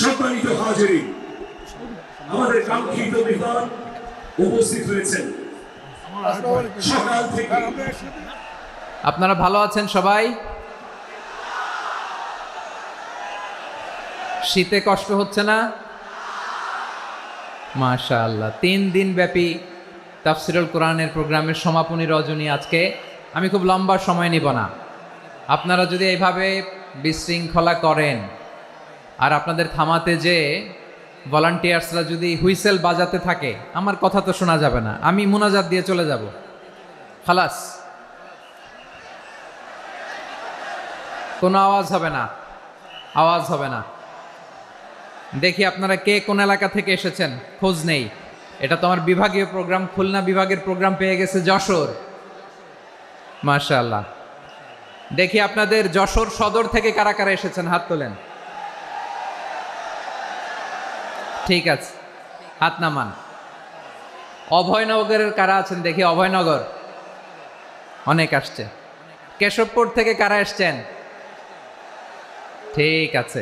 সম্মানিত হাজিরিন, আমাদের কাঙ্ক্ষিত মেহমান উপস্থিত হয়েছেন সকাল থেকে। আপনারা ভালো আছেন সবাই? শীতে কষ্ট হচ্ছে না? মাশাআল্লাহ। 3 দিন ব্যাপী তাফসিরুল কোরআনের প্রোগ্রামের সমাপনী রজনী আজকে। আমি খুব লম্বা সময় নিব না। আপনারা যদি এইভাবে বিশৃঙ্খলা করেন আর আপনাদের থামাতে যে ভলান্টিয়ার্সরা যদি হুইসেল বাজাতে থাকে, আমার কথা তো শোনা যাবে না। আমি মুনাজাত দিয়ে চলে যাব। খালাস, কোনো আওয়াজ হবে না, আওয়াজ হবে না। দেখি আপনারা কে কোন এলাকা থেকে এসেছেন, খোঁজ নেই। এটা তো আমার বিভাগীয় প্রোগ্রাম, খুলনা বিভাগের প্রোগ্রাম পেয়ে গেছে যশোর। মাশাআল্লাহ। দেখি আপনাদের যশোর সদর থেকে কারা কারা এসেছেন, হাত তোলেন। ঠিক আছে, হাত নামান। অভয়নগরের কারা আছেন দেখি? অভয়নগর অনেক আসছে। কেশবপুর থেকে কারা এসছেন? ঠিক আছে,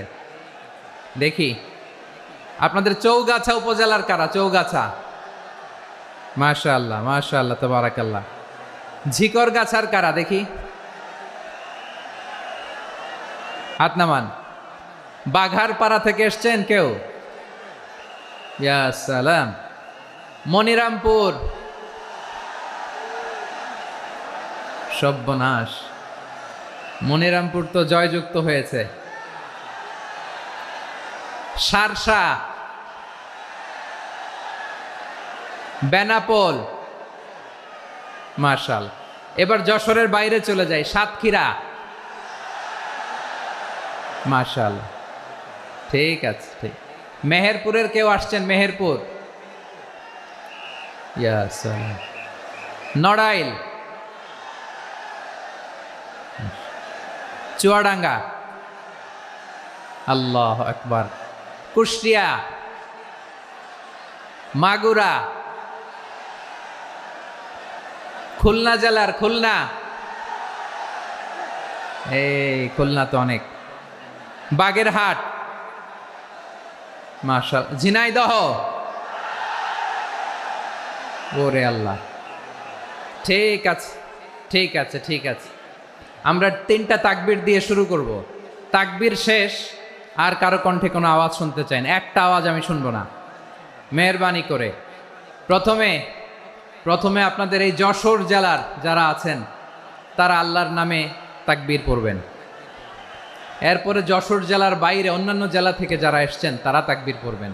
দেখি আপনাদের চৌগাছা উপজেলার কারা? চৌগাছা, মাশাআল্লাহ মাশাআল্লাহ তাবারাকাল্লাহ। ঝিকরগাছার কারা দেখি? হাত নামান। বাঘারপাড়া থেকে এসছেন কেউ? ইয়া সালাম। মনিরামপুর, সর্বনাশ, মনিরামপুর তো জয়যুক্ত হয়েছে। সারসা, বেনাপোল, মাশাআল্লাহ। এবার যশোরের বাইরে চলে যাই, সাতক্ষীরা, মাশাআল্লাহ। ঠিক আছে, ঠিক। মেহেরপুরের কেউ আসছেন? মেহেরপুর, ইয়া সালাম। নড়াইল, চুয়াডাঙ্গা, আল্লাহু আকবার। কুষ্টিয়া, মাগুরা, খুলনা জেলার খুলনা, এই খুলনা তো অনেক। বাগেরহাট, মাশাআল্লাহ। ঝিনাইদহ, ওরে আল্লাহ। ঠিক আছে, ঠিক আছে, ঠিক আছে। আমরা 3টা তাকবীর দিয়ে শুরু করব। তাকবীর শেষ আর কারো কণ্ঠে কোনো আওয়াজ শুনতে চাই না, একটা আওয়াজ আমি শুনবো না, মেহেরবানি করে। প্রথমে আপনাদের এই যশোর জেলার যারা আছেন তারা আল্লাহর নামে তাকবীর পড়বেন। এরপরে যশোর জেলার বাইরে অন্যান্য জেলা থেকে যারা এসছেন তারা তাকবীর পড়বেন।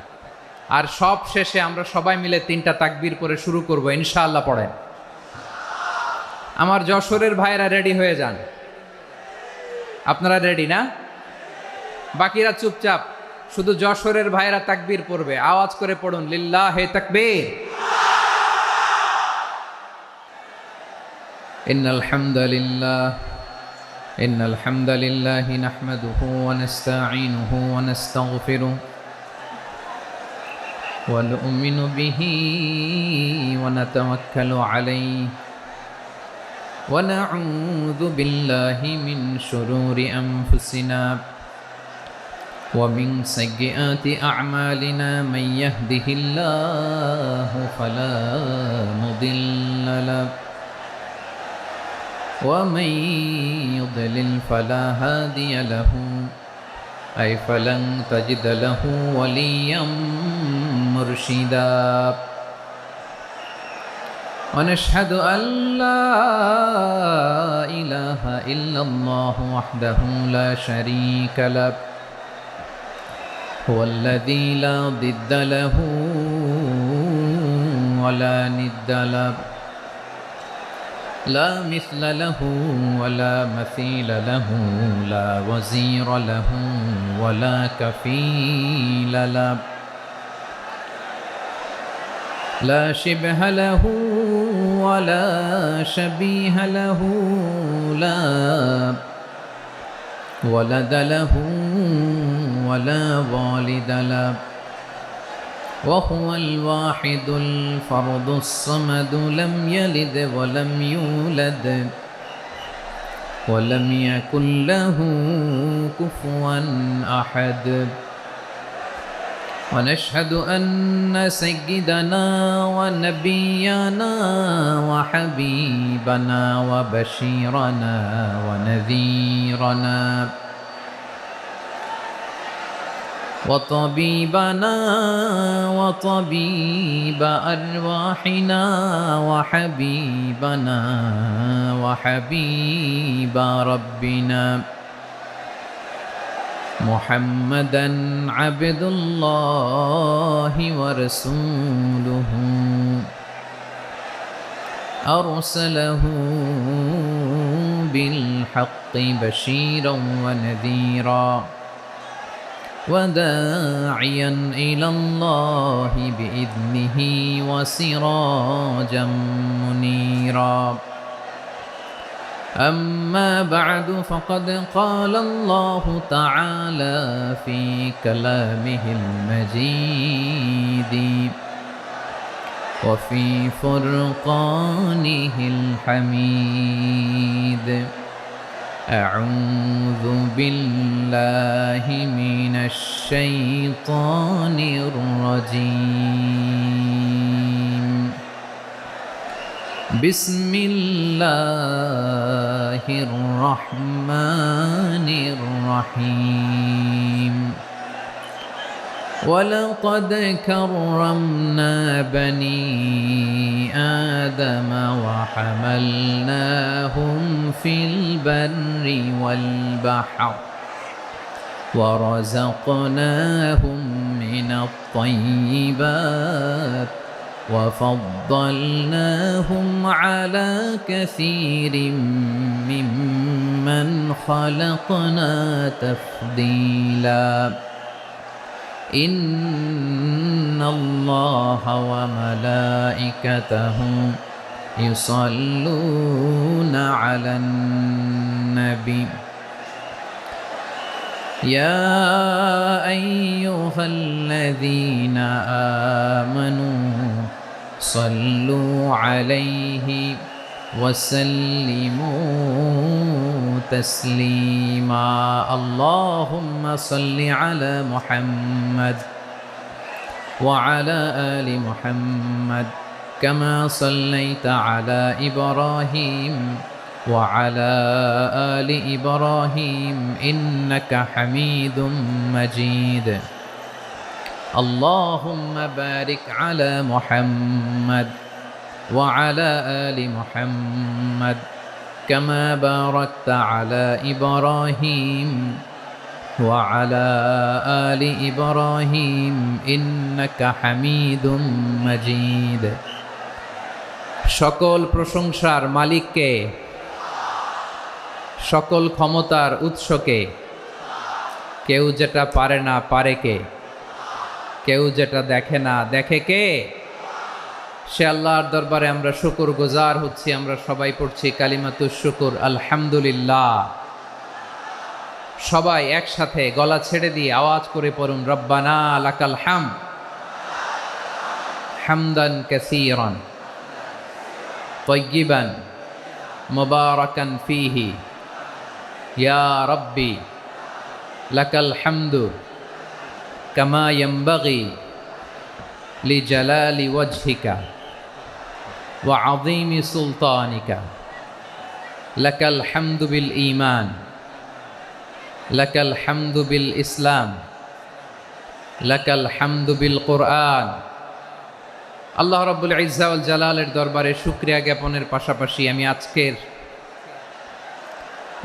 আর সব শেষে আমরা সবাই মিলে 3টা তাকবীর পরে শুরু করব ইনশাআল্লাহ। পড়েন। আমার যশোরের ভাইয়েরা রেডি হয়ে যান। আপনারা রেডি না? বাকিরা চুপচাপ, শুধু যশোরের ভাইয়েরা তাকবীর পড়বে। আওয়াজ করে পড়ুন, লিল্লাহে তাকবীর। ইন্নাল হামদালিল্লাহ নাহমাদুহু ওয়া নাস্তাঈনুহু ওয়া নাস্তাগফিরুহু ওয়া নু'মিনু বিহি ওয়া নাতাওয়াক্কালু আলাইহি ওয়া নাউযু বিল্লাহি মিন শুরুরি আনফুসিনা ومن سيئات أعمالنا من يهده الله فلا مضل له ومن يضلل فلا هادي له أي فلن تجد له وليا مرشدا ونشهد أن لا إله إلا الله وحده لا شريك له هو الذي لا ضد له ولا ند له لا مثل له ولا مثيل له لا وزير له ولا كفيل له لا شبه له ولا شبيه له لا ولد له ولا والد له وهو الواحد الفرد الصمد لم يلد ولم يولد ولم يكن له كفوا أحد ونشهد أن سيدنا ونبينا وحبيبنا وبشيرنا ونذيرنا وطبيبنا وطبيب أرواحنا وحبيبنا وحبيب ربنا محمدا عبد الله ورسوله أرسله بالحق بشيرا ونذيرا وداعيا إلى الله بإذنه وسراجا منيرا أما بعد فقد قال الله تعالى في كلامه المجيد وفي فرقانه الحميد أعوذ بالله من الشيطان الرجيم بسم الله الرحمن الرحيم ولقد كرمنا بني آدم وحملناهم في البر والبحر ورزقناهم من الطيبات وفضلناهم على كثير ممن خلقنا تفضيلا إن الله وملائكته يصلون على النبي يا أيها الذين آمنوا صلوا عليه وسلموا تسليما اللهم صل على محمد وعلى آل محمد كما صليت على إبراهيم وعلى آل إبراهيم إنك حميد مجيد اللهم بارك على محمد وعلى آل محمد كما باركت على إبراهيم وعلى آل إبراهيم إنك حميد مجيد সকল প্রশংসার মালিককে সকল ক্ষমতার উৎসকে কেউ যেটা পারে না পারে কে কেউ যেটা দেখে না দেখে কে সে আল্লাহর দরবারে আমরা শুকরগুজার হচ্ছি আমরা সবাই পড়ছি কালিমাতুশ শুকর আলহামদুলিল্লাহ সবাই একসাথে গলা ছেড়ে দিয়ে আওয়াজ করে পড়ুন রব্বানা লাকাল হামদ হামদান কাসীরান তাইয়িবান মুবারাকান ফীহি ইয়া রাব্বি লাকাল হামদু কামা ইয়ানবাগি লিজালালি ওয়াজহিকা ওয়া আযীমি সুলতানিকা লাকাল হামদু বিল ঈমান লাকাল হামদু বিল ইসলাম লাকাল হামদু বিল কুরআন আল্লাহ রাব্বুল ইজ্জা ওয়াল জালালের দরবারে শুকরিয়া জ্ঞাপনের পাশাপাশি আমি আজকের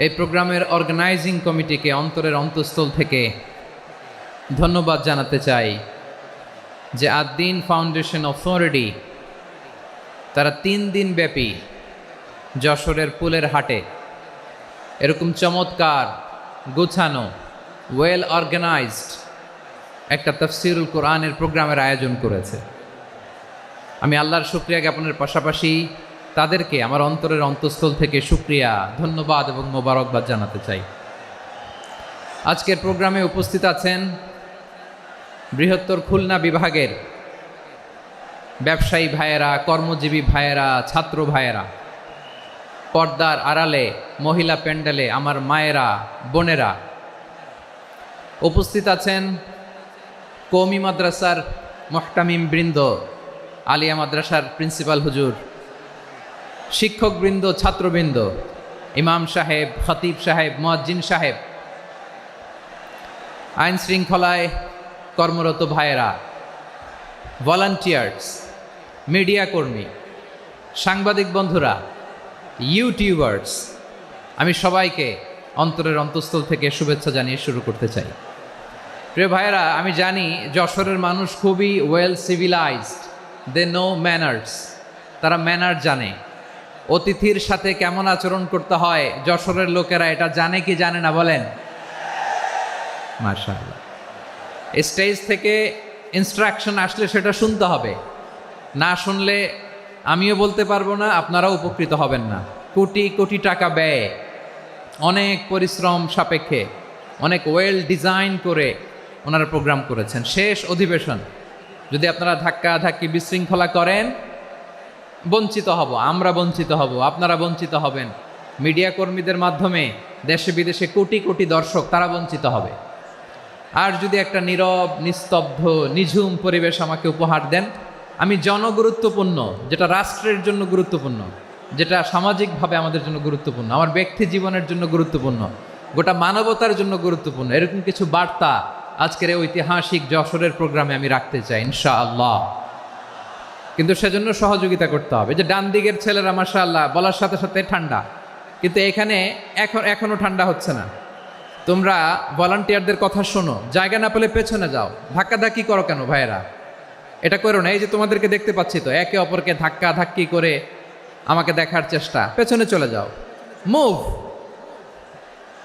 এই প্রোগ্রামের অর্গানাইজিং কমিটিকে অন্তরের অন্তঃস্থল থেকে ধন্যবাদ জানাতে চাই যে আদ-দ্বীন ফাউন্ডেশন অথরিটি তারা 3 দিন ব্যাপী যশোরের পুলের হাটে এরকম চমৎকার গোছানো ওয়েল অর্গানাইজড একটা তাফসীরুল কোরআনের প্রোগ্রামের আয়োজন করেছে আমি আল্লাহর শুকরিয়া জ্ঞাপনের পাশাপাশি তাদেরকে আমার অন্তরের অন্তঃস্থল থেকে শুকরিয়া ধন্যবাদ এবং মোবারকবাদ জানাতে চাই আজকের প্রোগ্রামে উপস্থিত আছেন বৃহত্তর খুলনা বিভাগের ব্যবসায়ী ভাইয়েরা কর্মজীবী ভাইয়েরা ছাত্র ভাইয়েরা পর্দার আড়ালে মহিলা প্যান্ডেলে আমার মায়েরা বোনেরা উপস্থিত আছেন কওমি মাদ্রাসার মুহতামিম বৃন্দ, আলিয়া মাদ্রাসার প্রিন্সিপাল হুজুর, শিক্ষকবৃন্দ, ছাত্রবৃন্দ, ইমাম সাহেব, খতিব সাহেব, মুয়াজ্জিন সাহেব, আইন শৃঙ্খলায় কর্মরত ভাইয়েরা, ভলান্টিয়ার্স, মিডিয়া কর্মী, সাংবাদিক বন্ধুরা, ইউটিউবার্স, আমি সবাইকে অন্তরের অন্তঃস্থল থেকে শুভেচ্ছা জানিয়ে শুরু করতে চাই। প্রিয় ভাইয়েরা, আমি জানি যশোরের মানুষ খুবই well civilized, they know manners, তারা ম্যানার জানে। অতিথির সাথে কেমন আচরণ করতে হয় যশোরের লোকেরা এটা জানে কি জানে না বলেন? মাশাআল্লাহ। স্টেজ থেকে ইনস্ট্রাকশন আসলে সেটা শুনতে হবে, না শুনলে আমিও বলতে পারবো না, আপনারাও উপকৃত হবেন না। কোটি কোটি টাকা ব্যয়, অনেক পরিশ্রম সাপেক্ষে, অনেক ওয়েল ডিজাইন করে ওনারা প্রোগ্রাম করেছেন। শেষ অধিবেশন যদি আপনারা ধাক্কা ধাক্কি বিশৃঙ্খলা করেন, বঞ্চিত হব, আমরা বঞ্চিত হব, আপনারা বঞ্চিত হবেন। মিডিয়া কর্মীদের মাধ্যমে দেশে বিদেশে কোটি কোটি দর্শক তারা বঞ্চিত হবে। আর যদি একটা নীরব, নিস্তব্ধ, নিঝুম পরিবেশ আমাকে উপহার দেন, আমি জনগুরুত্বপূর্ণ, যেটা রাষ্ট্রের জন্য গুরুত্বপূর্ণ, যেটা সামাজিকভাবে আমাদের জন্য গুরুত্বপূর্ণ, আমার ব্যক্তি জীবনের জন্য গুরুত্বপূর্ণ, গোটা মানবতার জন্য গুরুত্বপূর্ণ, এরকম কিছু বার্তা আজকের এই ঐতিহাসিক যশোরের প্রোগ্রামে আমি রাখতে চাই ইনশাআল্লাহ। কিন্তু সেজন্য সহযোগিতা করতে হবে। যে ডান দিকের ছেলেরা মাশাআল্লাহ বলার সাথে সাথে ঠান্ডা, কিন্তু এখানে এখনো ঠান্ডা হচ্ছে না। তোমরা ভলান্টিয়ারদের কথা শোনো, জায়গা না পেলে পেছনে যাও। ধাক্কাধাক্কি করো কেন ভাইয়েরা? এটা করো না। এই যে তোমাদেরকে দেখতে পাচ্ছি তো, একে অপরকে ধাক্কা ধাক্কি করে আমাকে দেখার চেষ্টা, পেছনে চলে যাও। Move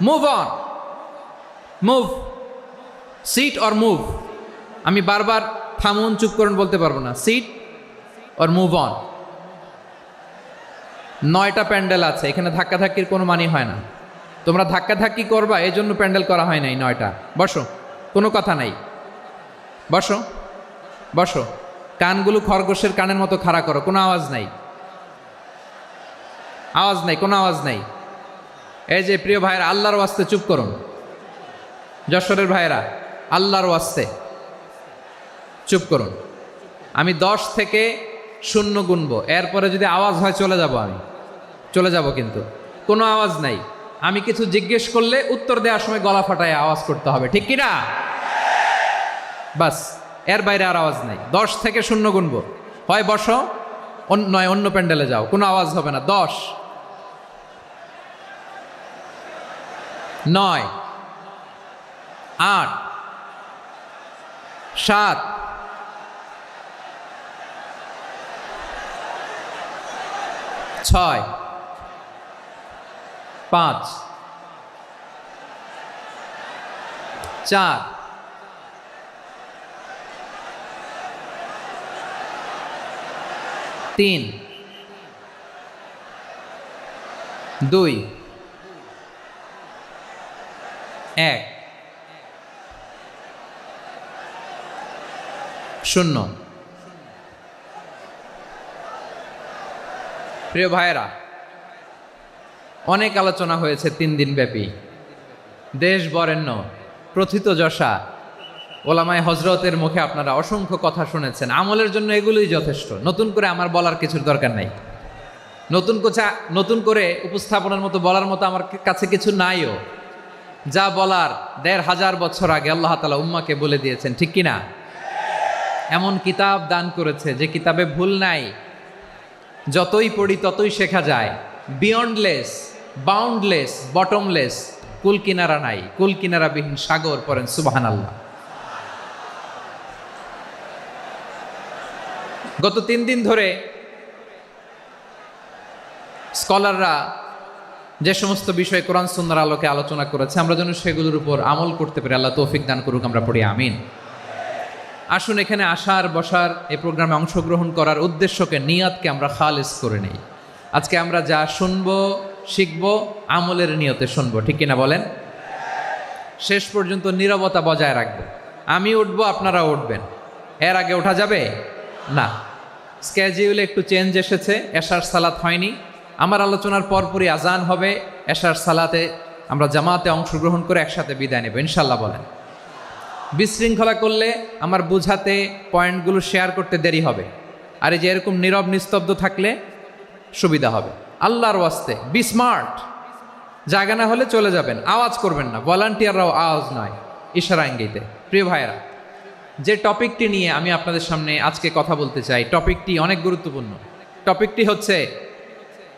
move on, move, sit or move. আমি বারবার থামুন, চুপ করুন বলতে পারবো না। Sit or move on. 9টা প্যান্ডেল আছে, এখানে ধাক্কাধাক্কির কোনো মানি হয় না। তোমরা ধাক্কাধাক্কি করবা, এই জন্য প্যান্ডেল করা হয় নাই 9টা। বসো, কোনো কথা নাই, বসো বসো। কানগুলো খরগোশের কানের মতো খাড়া করো, কোনো আওয়াজ নাই, আওয়াজ নাই, কোনো আওয়াজ নাই। এই যে প্রিয় ভাইয়েরা, আল্লাহর ওয়াস্তে চুপ করুন। যশোরের ভাইয়েরা, আল্লাহর ওয়াস্তে চুপ করুন। আমি 10 থেকে 0 গুনবো, এরপরে যদি আওয়াজ হয় চলে যাব, আমি চলে যাব, কিন্তু কোনো আওয়াজ নাই। আমি কিছু জিজ্ঞেস করলে উত্তর দেওয়ার সময় গলা ফাটায় আওয়াজ করতে হবে, ঠিক কিনা? বাস, এর বাইরে আর আওয়াজ নাই। 10 থেকে 0 গুনবো, হয় বসো, নয় অন্য প্যান্ডেলে যাও, কোনো আওয়াজ হবে না। 10, 9, 8, 7, 6, 5, 4, 3, 2, 1, 0। প্রিয় ভাইয়েরা, অনেক আলোচনা হয়েছে 3 দিন ব্যাপী। দেশ বরেণ্য, প্রথিতযশা ওলামায়ে হজরতের মুখে আপনারা অসংখ্য কথা শুনেছেন। আমলের জন্য এগুলোই যথেষ্ট, নতুন করে আমার বলার কিছুর দরকার নাই। নতুন করে উপস্থাপনের মতো বলার মতো আমার কাছে কিছু নাইও। যা বলার 1500 বছর আগে আল্লাহ তাআলা উম্মাকে বলে দিয়েছেন, ঠিক কিনা? এমন কিতাব দান করেছে যে কিতাবে ভুল নাই, যতই পড়ি ততই শেখা যায়। বিয়ন্ডলেস, বাউন্ডলেস, বটমলেস, কুল কিনারা নাই, কুল কিনারাবিহীন সাগর। পড়েন সুবহানাল্লাহ। গত 3 দিন ধরে স্কলাররা যে সমস্ত বিষয় কোরআন সুন্নাহর আলোকে আলোচনা করেছে, আমরা যেন সেগুলোর উপর আমল করতে পারি। আল্লাহ তৌফিক দান করুক, আমরা পড়ি আমিন। আসুন, এখানে আসার, বসার, এই প্রোগ্রামে অংশগ্রহণ করার উদ্দেশ্যকে, নিয়তকে আমরা খালেস করে নেই। আজকে আমরা যা শুনবো, শিখবো, আমলের নিয়তে শুনবো, ঠিক কিনা বলেন? শেষ পর্যন্ত নীরবতা বজায় রাখবো। আমি উঠবো, আপনারা উঠবেন, এর আগে ওঠা যাবে না। স্কেজিউলে একটু চেঞ্জ এসেছে, এশার সালাত হয়নি। আমার আলোচনার পরপরই আজান হবে, এশার সালাতে আমরা জামাতে অংশগ্রহণ করে একসাথে বিদায় নেব ইনশাল্লাহ। বলেন বিশৃঙ্খলা করলে আমার বুঝাতে পয়েন্টগুলো শেয়ার করতে দেরি হবে, আর এই যে এরকম নীরব নিস্তব্ধ থাকলে সুবিধা হবে। আল্লাহর ওয়াস্তে বি স্মার্ট। জায়গা না হলে চলে যাবেন, আওয়াজ করবেন না, ভলান্টিয়াররাও আওয়াজ নয়, ইশারা ইঙ্গিতে। প্রিয় ভাইয়েরা, যে টপিকটি নিয়ে আমি আপনাদের সামনে আজকে কথা বলতে চাই, টপিকটি অনেক গুরুত্বপূর্ণ। টপিকটি হচ্ছে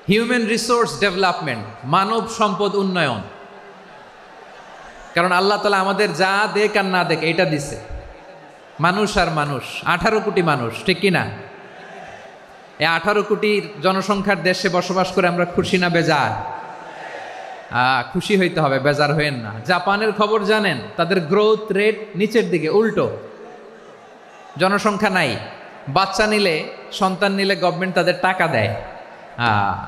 হিউম্যান রিসোর্স ডেভেলপমেন্ট, মানব সম্পদ উন্নয়ন। কারণ আল্লাহ তাআলা আমাদের যা দেখ আর না দেখ এটা দিছে, মানুষ আর মানুষ, 18 কোটি মানুষ, ঠিক কিনা? এই 18 কোটির জনসংখ্যার দেশে বসবাস করে আমরা খুশি না বেজার? খুশি হইতে হবে, বেজার হইেন না। জাপানের খবর জানেন? তাদের গ্রোথ রেট নিচের দিকে, উল্টো, জনসংখ্যা নাই। বাচ্চা নিলে, সন্তান নিলে গভর্নমেন্ট তাদের টাকা দেয়।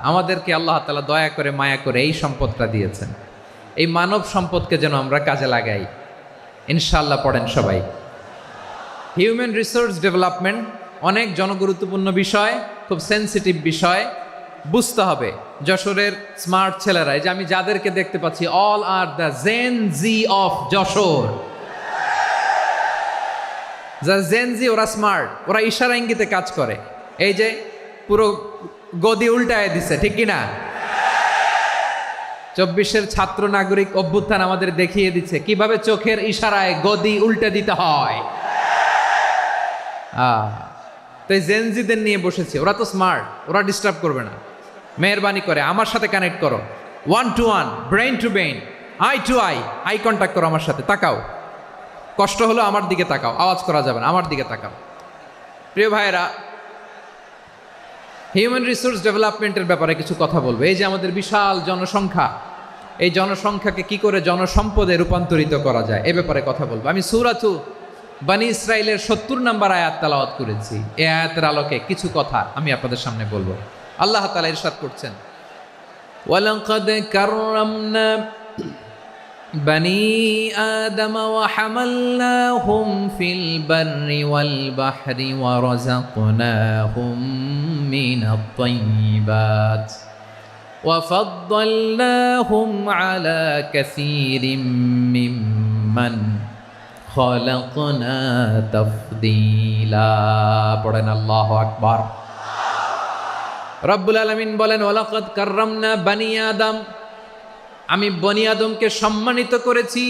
আমাদেরকে আল্লাহ তাআলা দয়া করে মায়া করে এই সম্পদটা দিয়েছেন। এই মানব সম্পদকে যেন আমরা কাজে লাগাই, ইনশাআল্লাহ। পড়েন সবাই। হিউম্যান রিসোর্স ডেভেলপমেন্ট অনেক জনগুরুত্বপূর্ণ বিষয়, খুব সেন্সিটিভ বিষয়, বুঝতে হবে। যশোরের স্মার্ট ছেলেরা, এই যে আমি যাদেরকে দেখতে পাচ্ছি, all are the Gen Z of Jessore. যা জেন জি, ওরা স্মার্ট, ওরা ইশারা ইঙ্গিতে কাজ করে। এই যে পুরো গদি উল্টায় দিছে, ঠিক কিনা? 24-এর ছাত্র নাগরিক অভ্যুত্থান আমাদের দেখিয়ে দিচ্ছে কিভাবে চোখের ইশারায় গদি উল্টে দিতে হয়। তো এই জেনজিদের নিয়ে বসেছে, ওরা তো স্মার্ট, ওরা ডিস্টার্ব করবে না। মেহরবানি করে আমার সাথে কানেক্ট করো, 1 to 1, brain to brain, eye to eye, eye contact করো আমার সাথে, তাকাও। কষ্ট হলো আমার দিকে তাকাও, আওয়াজ করা যাবে না, আমার দিকে তাকাও। প্রিয় ভাইয়েরা, হিউম্যান রিসোর্স ডেভেলপমেন্টের ব্যাপারে কিছু কথা বলবো। এই যে আমাদের বিশাল জনসংখ্যা, এই জনসংখ্যাকে কি করে জনসম্পদে রূপান্তরিত করা যায় এ ব্যাপারে কথা বলবো। আমি সূরাতু বনী ইসরাইলের 70 নম্বর আয়াত তেলাওয়াত করেছি। এই আয়াতের আলোকে কিছু কথা আমি আপনাদের সামনে বলবো। আল্লাহ তাআলা ইরশাদ করছেন, ওয়ালাকাদ কাররামনা বনী আদম ওয়া হামালনাহুম ফিল বাররি ওয়াল বাহরি ওয়া রাযাকনাহুম মিনাত তাইয়্যিবাত ওয়া ফাদ্দালনাহুম আলা কাসীরিম মিম্মান খালাকনা তাফদীলা। পড়েন আল্লাহু আকবার। রব্বুল আলামিন বলেন, ওয়ালাকাদ কাররামনা বনী আদম, আমি বনী আদমকে সম্মানিত করেছি,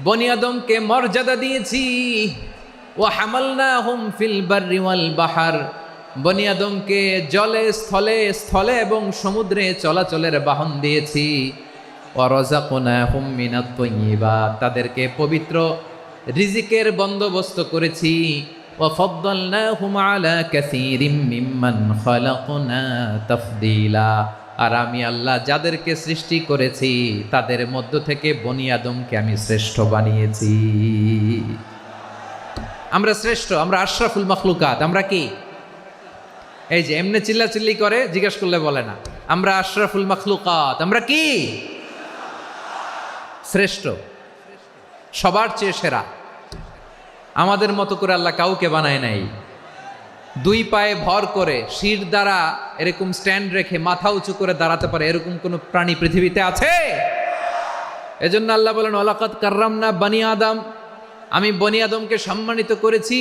বনী আদমকে মর্যাদা দিয়েছি। ওয়া হামালনাহুম ফিল বাররি ওয়াল বাহর, বনী আদমকে জলে স্থলে, স্থলে এবং সমুদ্রে চলাচলের বাহন দিয়েছি। ওয়া রাযাকনাহুম মিনাত তাইয়্যিবাত, তাদেরকে পবিত্র রিজিকের বন্দোবস্ত করেছি। ওয়া ফাদ্দালনাহুম আলা কাসীরিম মিম্মান খালাকনা তাফদীলা, আর আমি আল্লাহ যাদেরকে সৃষ্টি করেছি তাদের মধ্য থেকে বনী আদমকে আমি শ্রেষ্ঠ বানিয়েছি। আমরা শ্রেষ্ঠ, আমরা আশরাফুল মাখলুকাত। আমরা কি? এই যে এমনি চিল্লাচিল্লি করে, জিজ্ঞেস করলে বলে না। আমরা আশরাফুল মাখলুকাত, আমরা কি? শ্রেষ্ঠ, সবার চেয়ে সেরা। আমাদের মতো করে আল্লাহ কাউকে বানায় নাই। 2 পায়ে ভর করে, শির দ্বারা এরকম স্ট্যান্ড রেখে মাথা উঁচু করে দাঁড়াতে পারে এরকম কোন প্রাণী পৃথিবীতে আছে? এজন্য আল্লাহ বলেন, ওয়ালাকাদ কাররামনা বনী আদম, আমি বনী আদমকে সম্মানিত করেছি,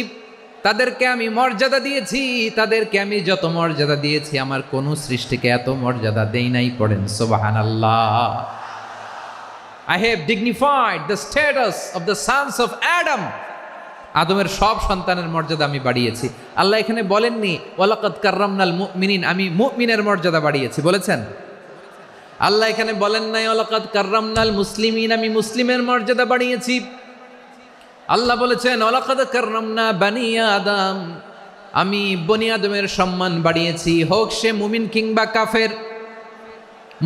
তাদেরকে আমি মর্যাদা দিয়েছি। তাদেরকে আমি যত মর্যাদা দিয়েছি আমার কোন সৃষ্টিকে এত মর্যাদা দেই নাই। পড়েন সুবহানাল্লাহ। I have dignified the status of the sons of Adam. আদমের সব সন্তানের মর্যাদা আমি বাড়িয়েছি। আল্লাহ এখানে বলেননি ওয়ালাকাদ কাররামনাল মুমিনিন, আমি মুমিনের মর্যাদা বাড়িয়েছি, বলেছেন? আল্লাহ এখানে বলেন নাই ওয়ালাকাদ কাররামনাল মুসলিমিন, আমি মুসলিমের মর্যাদা বাড়িয়েছি। আল্লাহ বলেছেন ওয়ালাকাদ কাররামনা বনী আদম, আমি বনী আদমের সম্মান বাড়িয়েছি। হোক সে মুমিন কিংবা কাফের,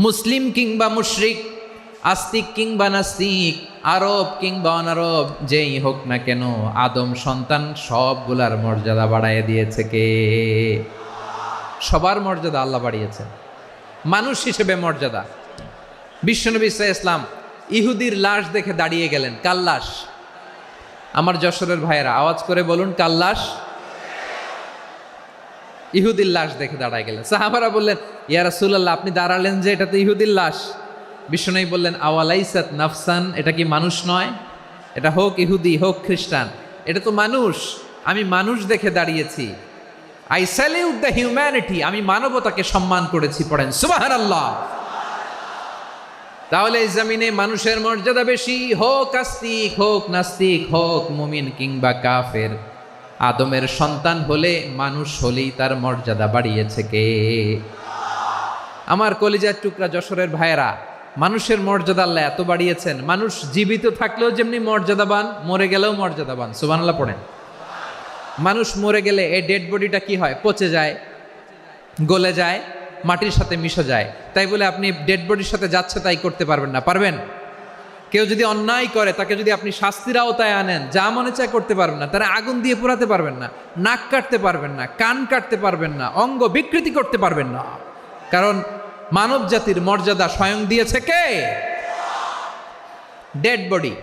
মুসলিম কিংবা মুশরিক, আস্তিক কিংবা নাস্তিক, আরব কিংবা অনারব, যেই হোক না কেন, আদম সন্তান সবগুলার মর্যাদা বাড়ায় দিয়েছে কে? সবার মর্যাদা আল্লাহ বাড়িয়েছে। মানুষ হিসেবে মর্যাদা। বিশ্বনবী সাল্লাল্লাহু আলাইহি ওয়াসাল্লাম ইহুদির লাশ দেখে দাঁড়িয়ে গেলেন। কার লাশ? আমার যশোরের ভাইয়েরা আওয়াজ করে বলুন, কার লাশ? ইহুদির লাশ দেখে দাঁড়ায় গেলেন। সাহাবারা বললেন, ইয়া রাসূলুল্লাহ, আপনি দাঁড়ালেন যে, এটা তো ইহুদির লাশ। বিশ্বনবী বললেন, আওয়ালাইসাত নাফসান, এটা কি মানুষ নয়? এটা হোক ইহুদি হোক খ্রিস্টান, এটা তো মানুষ। আমি মানুষ দেখে দাঁড়িয়েছি। আই স্যালিউট দ্য হিউম্যানিটি, আমি মানবতাকে সম্মান করেছি। পড়েন সুবহানাল্লাহ। তাহলে এই জমিনে মানুষের মর্যাদা বেশি, হোক আস্তিক হোক নাস্তিক হোক মুমিন কিংবা কাফের। আদমের সন্তান হলে মানুষ হলেই তার মর্যাদা বাড়িয়েছে কে? আমার কলিজার টুকরা যশোরের ভাইয়েরা, মানুষের মর্যাদা আল্লাহ এত বাড়িয়েছেন, মানুষ জীবিত থাকলেও যেমনি মর্যাদাবান, মরে গেলেও মর্যাদাবান। সুবহানাল্লাহ পড়েন। মানুষ মরে গেলে এই ডেড বডিটা কি হয়? পচে যায়, গলে যায়, মাটির সাথে মিশে যায়। তাই বলে আপনি ডেড বডির সাথে যাচ্ছে তাই করতে পারবেন না? পারবেন? কেউ যদি অন্যায় করে তাকে যদি আপনি শাস্তির আওতায় আনেন, যা মনে চায় করতে পারবেন না। তারা আগুন দিয়ে পোড়াতে পারবেন না, নাক কাটতে পারবেন না, কান কাটতে পারবেন না, অঙ্গ বিকৃতি করতে পারবেন না। কারণ মানব জাতির মর্যাদা স্বয়ং দিয়েছে কে? ডেড বডি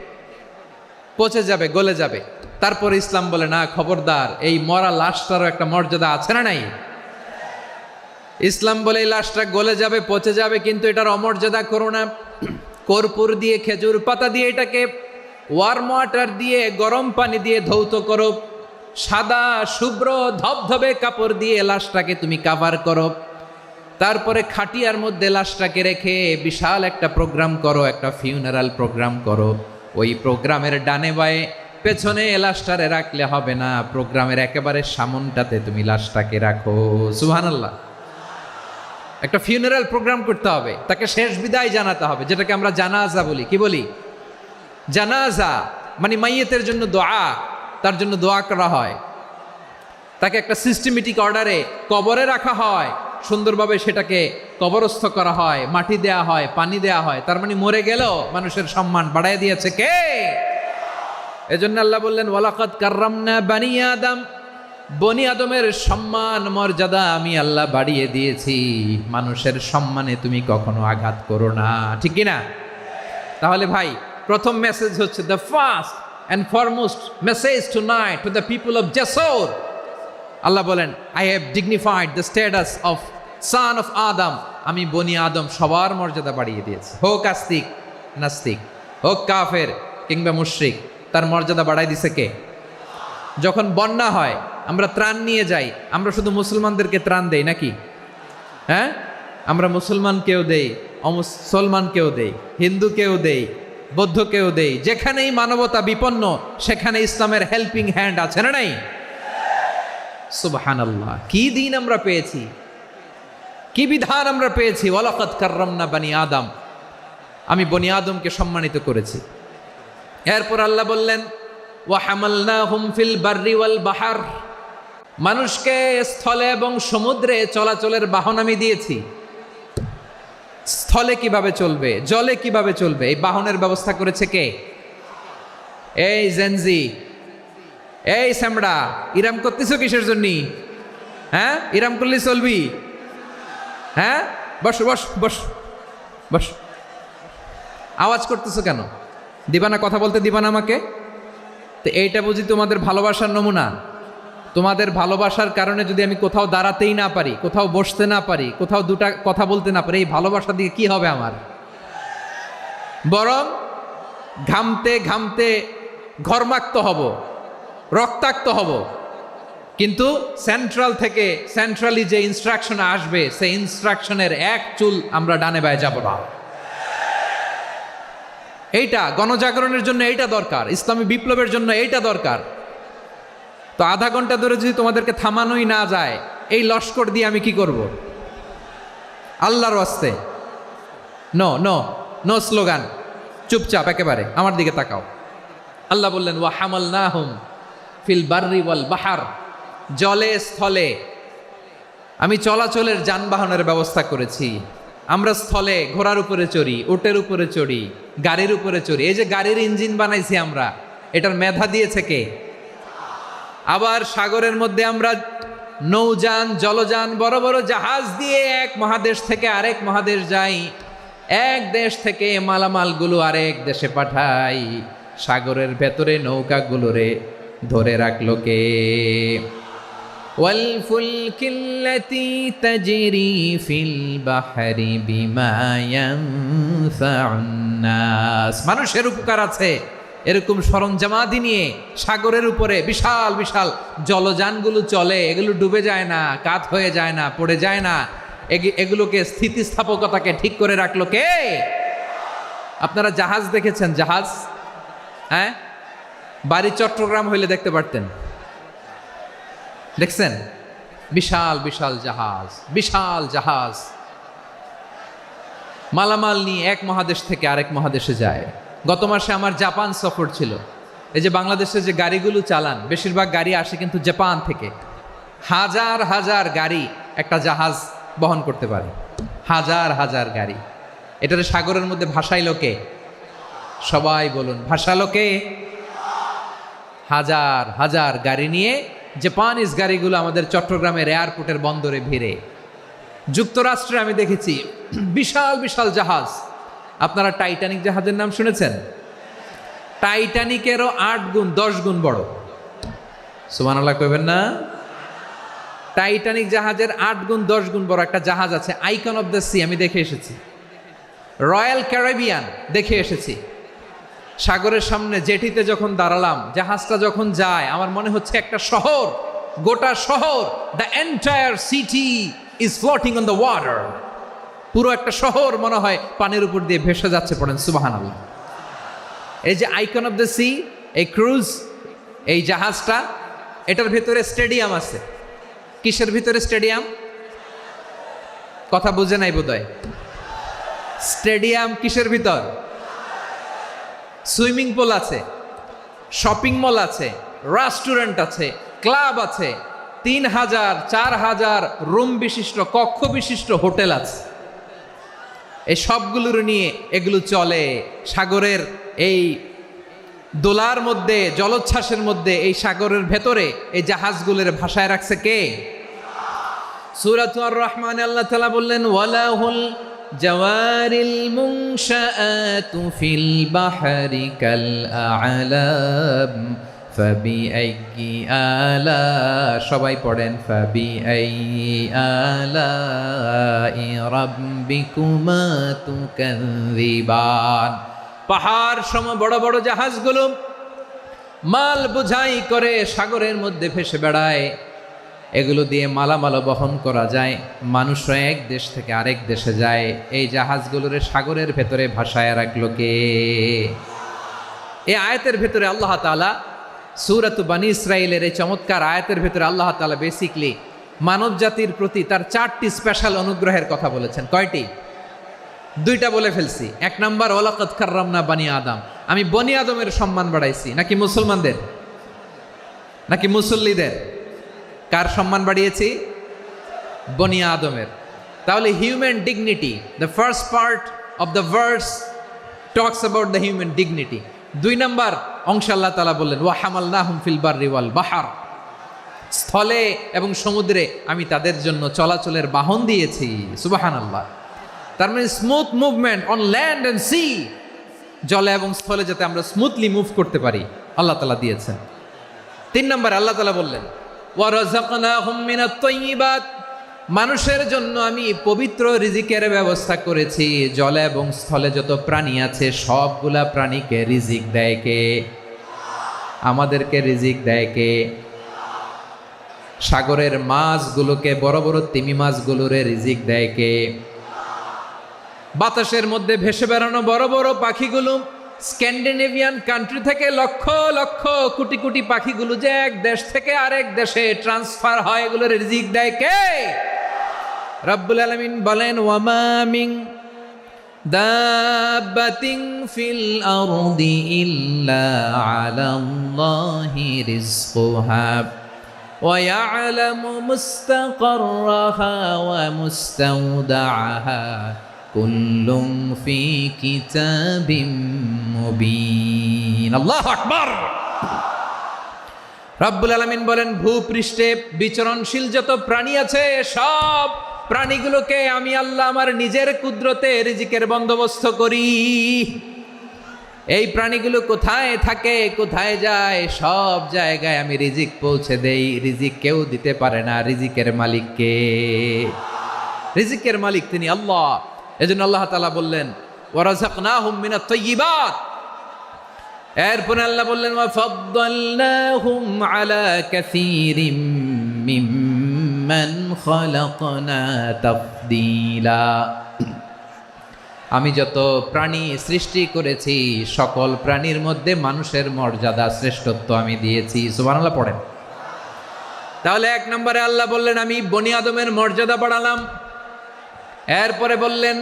পচে যাবে, গলে যাবে। তারপরে ইসলাম বলে না, খবরদার, এই মরা লাশটারও একটা মর্যাদা আছে না নাই? ইসলাম বলে এই লাশটা গলে যাবে, পচে যাবে, কিন্তু এটার অমর্যাদা করো না। কর্পূর দিয়ে, খেজুর পাতা দিয়ে, এটাকে ওয়ার্ম ওয়াটার দিয়ে, গরম পানি দিয়ে ধৌত করো। সাদা শুভ্র ধবধবে কাপড় দিয়ে লাশটাকে তুমি কাভার করো। তারপরে খাটিয়ার মধ্যে লাশটাকে রেখে বিশাল একটা প্রোগ্রাম করো, একটা ফিউনারাল প্রোগ্রাম করো। ওই প্রোগ্রামের ডানে বায়ে পেছনে লাশটারে রাখলে হবে না, প্রোগ্রামের একেবারে সামনটাতে তুমি লাশটাকে রাখো। সুবহানাল্লাহ। একটা ফিউনারাল প্রোগ্রাম করতে হবে, তাকে শেষ বিদায় জানাতে হবে, যেটাকে আমরা জানাজা বলি। কি বলি? জানাজা মানে মাইয়েতের জন্য দোয়া, তার জন্য দোয়া করা হয়। তাকে একটা সিস্টেমেটিক অর্ডারে কবরে রাখা হয়, সুন্দরভাবে সেটাকে কবরস্থ করা হয়, মাটি দেয়া হয়, পানি দেয়া হয়। তার মানে মরে গেলেও মানুষের সম্মান বাড়ায় দিয়েছে কে? এজন্য আল্লাহ বললেন ওয়ালাকাদ কাররামনা বানি আদম, বনি আদমের সম্মান মর্যাদা আমি আল্লাহ বাড়িয়ে দিয়েছি। মানুষের সম্মানে তুমি কখনো আঘাত করো না, ঠিক কি না? তাহলে ভাই, প্রথম মেসেজ হচ্ছে, the first and foremost message tonight to the people of Jessore. Allah বলেন, I have dignified the status of son of Adam. আমি বনি আদম সবার মর্যাদা বাড়িয়ে দিয়েছি, হোক আস্তিক নাস্তিক, হোক কাফের কিংবা মুশরিক, তার মর্যাদা বাড়াই দিছে কে? যখন বন্যা হয়, আমরা ত্রাণ নিয়ে যাই, আমরা শুধু মুসলমানদেরকে ত্রাণ দেই নাকি? হ্যাঁ, আমরা মুসলমানকেও দেই, অমুসলমানকেও দেই, হিন্দুকেও দেই, বৌদ্ধকেও দেই। যেখানেই মানবতা বিপন্ন সেখানে ইসলামের হেল্পিং হ্যান্ড আছে না নাই? সুবহানাল্লাহ। কি দিন আমরা পেয়েছি, কি বিধান আমরা পেয়েছি। ওয়ালাকাদ কাররামনা বানি আদম, আমি বনি আদমকে সম্মানিত করেছি। এরপর আল্লাহ বললেন ওয়া হামালনাহুম ফিল বাররি ওয়াল বাহর, মানুষকে স্থলে এবং সমুদ্রে চলাচলের বাহন আমি দিয়েছি। স্থলে কিভাবে চলবে, জলে কিভাবে চলবে, এই বাহনের ব্যবস্থা করেছে কে? এই জেনজি, এই স্যামড়া, ইরাম করতেছো কিসের জন্য? হ্যাঁ, ইরাম করলে চলবি? হ্যাঁ, বস বস বস বস। আওয়াজ করতেছো কেন? দিবা না, কথা বলতে দিবা না আমাকে? তো এইটা বুঝি তোমাদের ভালোবাসার নমুনা? তোমাদের ভালোবাসার কারণে যদি আমি কোথাও দাঁড়াতেই না পারি, কোথাও বসতে না পারি, কোথাও দুটা কথা বলতে না পারি, এই ভালোবাসা দিয়ে কি হবে আমার? বরং ঘামতে ঘামতে ঘর্মাক্ত হব, রক্তাক্ত হব। কিন্তু সেন্ট্রাল থেকে, সেন্ট্রালি যে ইনস্ট্রাকশন আসবে, সেই ইনস্ট্রাকশনের এক চুল আমরা ডানে বায়ে যাব না। এইটা গণজাগরণের জন্য এইটা দরকার, ইসলামী বিপ্লবের জন্য এইটা দরকার। তো আধা ঘন্টা ধরে যদি তোমাদেরকে থামানোই না যায়, এই লস্কর দিয়ে আমি কি করব? আল্লাহর ওয়াস্তে নো নো নো স্লোগান, চুপচাপ একেবারে আমার দিকে তাকাও। আল্লাহ বললেন ওয়া হামালনাহুম ফিল বাররি ওয়াল বাহর, জলে স্থলে আমি চলাচলের যানবাহনের ব্যবস্থা করেছি। আমরা স্থলে ঘোড়ার উপরে চড়ি, উটের উপরে চড়ি, গাড়ির উপরে চড়ি। এই যে গাড়ির ইঞ্জিন বানাইছি আমরা, এটার মেধা দিয়েছে কে? আবার সাগরের মধ্যে আমরা নৌযান, জলযান, বড় বড় জাহাজ দিয়ে এক মহাদেশ থেকে আরেক মহাদেশ যাই, এক দেশ থেকে মালামালগুলো আরেক দেশে পাঠাই। সাগরের ভেতরে নৌকাগুলোরে ধরে রাখলো কে? ওয়াল ফুলকিল্লাতী তাজরি ফিল বাহরি বিমা ইয়ানফাউন নাস, মানুষের উপকার আছে এরকম সরঞ্জামাদি নিয়ে সাগরের উপরে বিশাল বিশাল জলযানগুলো চলে, এগুলো ডুবে যায় না, কাত হয়ে যায় না, পড়ে যায় না। এগুলোকে স্থিতিস্থাপকতাকে ঠিক করে রাখলো কে? আপনারা জাহাজ দেখেছেন? জাহাজ, হ্যাঁ, বাড়ি চট্টগ্রাম হইলে দেখতে পারতেন। দেখছেন? বিশাল বিশাল জাহাজ, বিশাল জাহাজ মালামাল নিয়ে এক মহাদেশ থেকে আরেক মহাদেশে যায়। গত মাসে আমার জাপান সফর ছিল। এই যে বাংলাদেশে যে গাড়িগুলো চালান, বেশিরভাগ গাড়ি আসে কিন্তু জাপান থেকে। হাজার হাজার গাড়ি একটা জাহাজ বহন করতে পারে, হাজার হাজার গাড়ি। এটার সাগরের মধ্যে ভাসাইলো কে? সবাই বলুন, ভাসালো কে? হাজার হাজার গাড়ি নিয়ে জাপানিজ গাড়িগুলো আমাদের চট্টগ্রামের এয়ারপোর্টের বন্দরে ভিড়ে। যুক্তরাষ্ট্রে আমি দেখেছি বিশাল বিশাল জাহাজ। আপনারা টাইটানিক জাহাজের নাম শুনেছেন? টাইটানিকেরও 8 গুণ 10 গুণ বড়। সুবহানাল্লাহ কইবেন না? টাইটানিক জাহাজের 8 গুণ 10 গুণ বড় একটা জাহাজ আছে, আইকন অফ দ্য সি। আমি দেখে এসেছি। রয়্যাল ক্যারিবিয়ান দেখে এসেছি। সাগরের সামনে জেটিতে যখন দাঁড়ালাম, জাহাজটা যখন যায়, আমার মনে হচ্ছে একটা শহর, গোটা শহর, the entire city is floating on the water. পুরো একটা শহর মনে হয় পানির উপর দিয়ে ভেসে যাচ্ছে। পড়েন সুবহানাল্লাহ। এই যে আইকন অফ দ্য সি, এই ক্রুজ, এই জাহাজটা, এটার ভিতরে স্টেডিয়াম আছে। কিসের ভিতরে স্টেডিয়াম? কথা বুঝে নাই বোধহয়। স্টেডিয়াম কিসের ভিতর? সুইমিং পুল আছে, শপিং মল আছে, রেস্টুরেন্ট আছে, ক্লাব আছে, 3000 4000 রুম বিশিষ্ট, কক্ষ বিশিষ্ট হোটেল আছে। এই সবগুলোর নিয়ে এগুলো চলে সাগরের এই দোলার মধ্যে, জলোচ্ছ্বাসের মধ্যে। এই সাগরের ভেতরে এই জাহাজগুলোর ভাষায় রাখছে কে? সূরাতুর আর রহমানে আল্লাহ তাআলা বললেন, ওয়ালাহুল জাওয়ারিল মুনশাআতু ফিল বাহরি কাল আ'লাম ফাবিআইয়ি আলা, সবাই পড়েন, ফাবিআইয়ি আলাই রাব্বিকুমা তুকাযযিবান। পাহাড় সম বড় বড় জাহাজগুলো মাল বোঝাই করে সাগরের মধ্যে ভেসে বেড়ায়। এগুলো দিয়ে মালামাল বহন করা যায়, মানুষরা এক দেশ থেকে আরেক দেশে যায়। এই জাহাজগুলোর সাগরের ভেতরে ভাসায় রাখলো কে? এই আয়াতের ভেতরে আল্লাহ তাআলা সূরাত বানী ইসরাঈলের এই চমৎকার আয়াতের ভেতরে আল্লাহ তাআলা বেসিকলি মানব জাতির প্রতি তার 4টি স্পেশাল অনুগ্রহের কথা বলেছেন। কয়টি? 2টা বলে ফেলছি। 1 নাম্বার, ওয়ালাকাদ কাররামনা বানি আদম, আমি বনি আদমের সম্মান বাড়াইছি। নাকি মুসলমানদের? নাকি মুসল্লিদের? কার সম্মান বাড়িয়েছি? বনি আদমের। তাহলে human dignity, the first part of the verse talks about the human dignity. 2 number অংশে আল্লাহ তাআলা বললেন, ওয়া হামালনাহুম ফিল বাররি ওয়াল বাহর, স্থলে এবং সমুদ্রে আমি তাদের জন্য চলাচলের বাহন দিয়েছি। সুবহানাল্লাহ। তার মানে smooth movement on land and sea, জলে এবং স্থলে যাতে আমরা স্মুথলি মুভ করতে পারি আল্লাহ তাআলা দিয়েছেন। 3 নম্বরে আল্লাহ তাআলা বললেন, ওয়া রাযাকনাহুম মিনাত তাইয়্যিবাত, মানুষের জন্য আমি পবিত্র রিজিকের ব্যবস্থা করেছি। জলে এবং স্থলে যত প্রাণী আছে সবগুলা প্রাণীকে রিজিক দেয় কে? আমাদেরকে রিজিক দেয় কে? সাগরের মাছগুলোকে, বড় বড় তিমি মাছগুলোরে রিজিক দেয় কে? বাতাসের মধ্যে ভেসে বেড়ানো বড় বড় পাখিগুলো, স্ক্যান্ডিনেভিয়ান কান্ট্রি থেকে লক্ষ লক্ষ কোটি কোটি পাখিগুলো যে এক দেশ থেকে আরেক দেশে ট্রান্সফার হয়, এগুলোর রিজিক দেয় কে? রব্বুল আলামিন বলেন, ওয়ামা মিন দাব্বাতিন ফিল আরদি ইল্লা আলাল্লাহি রিজকুহা ওয়া ইয়ালামু মুস্তাকাররাহা ওয়া মুস্তাওদাআহা কুল্লুম ফি কিতাবিম মুবিন। আল্লাহু আকবার। রব্বুল আলামিন বলেন, ভূপৃষ্ঠে বিচরণশীল যত প্রাণী আছে সব প্রাণীগুলোকে আমি আল্লাহ আমার নিজের কুদরতে রিজিকের বন্দোবস্ত করি। এই প্রাণীগুলো কোথায় থাকে, কোথায় যায়, সব জায়গায় আমি রিজিক পৌঁছে দেই। রিজিক কেউ দিতে পারে না, রিজিকের মালিক কে? রিজিকের মালিক তিনি আল্লাহ। এজন্য আল্লাহ তাআলা বললেন, ওয়া রাযাকনাহুম মিনাত তাইয়্যিবাত, এরপরে আল্লাহ বললেন ওয়া ফাদ্দালনাহুম আলা কাসীরিম মিম্মান খালাকনা তাফদীলা। আমি যত প্রাণী সৃষ্টি করেছি সকল প্রাণীর মধ্যে মানুষের মর্যাদা শ্রেষ্ঠত্ব আমি দিয়েছি। সুবহানাল্লাহ পড়েন। তাহলে এক নম্বরে আল্লাহ বললেন আমি বনি আদমের মর্যাদা বাড়ালাম। এরপরে বললেন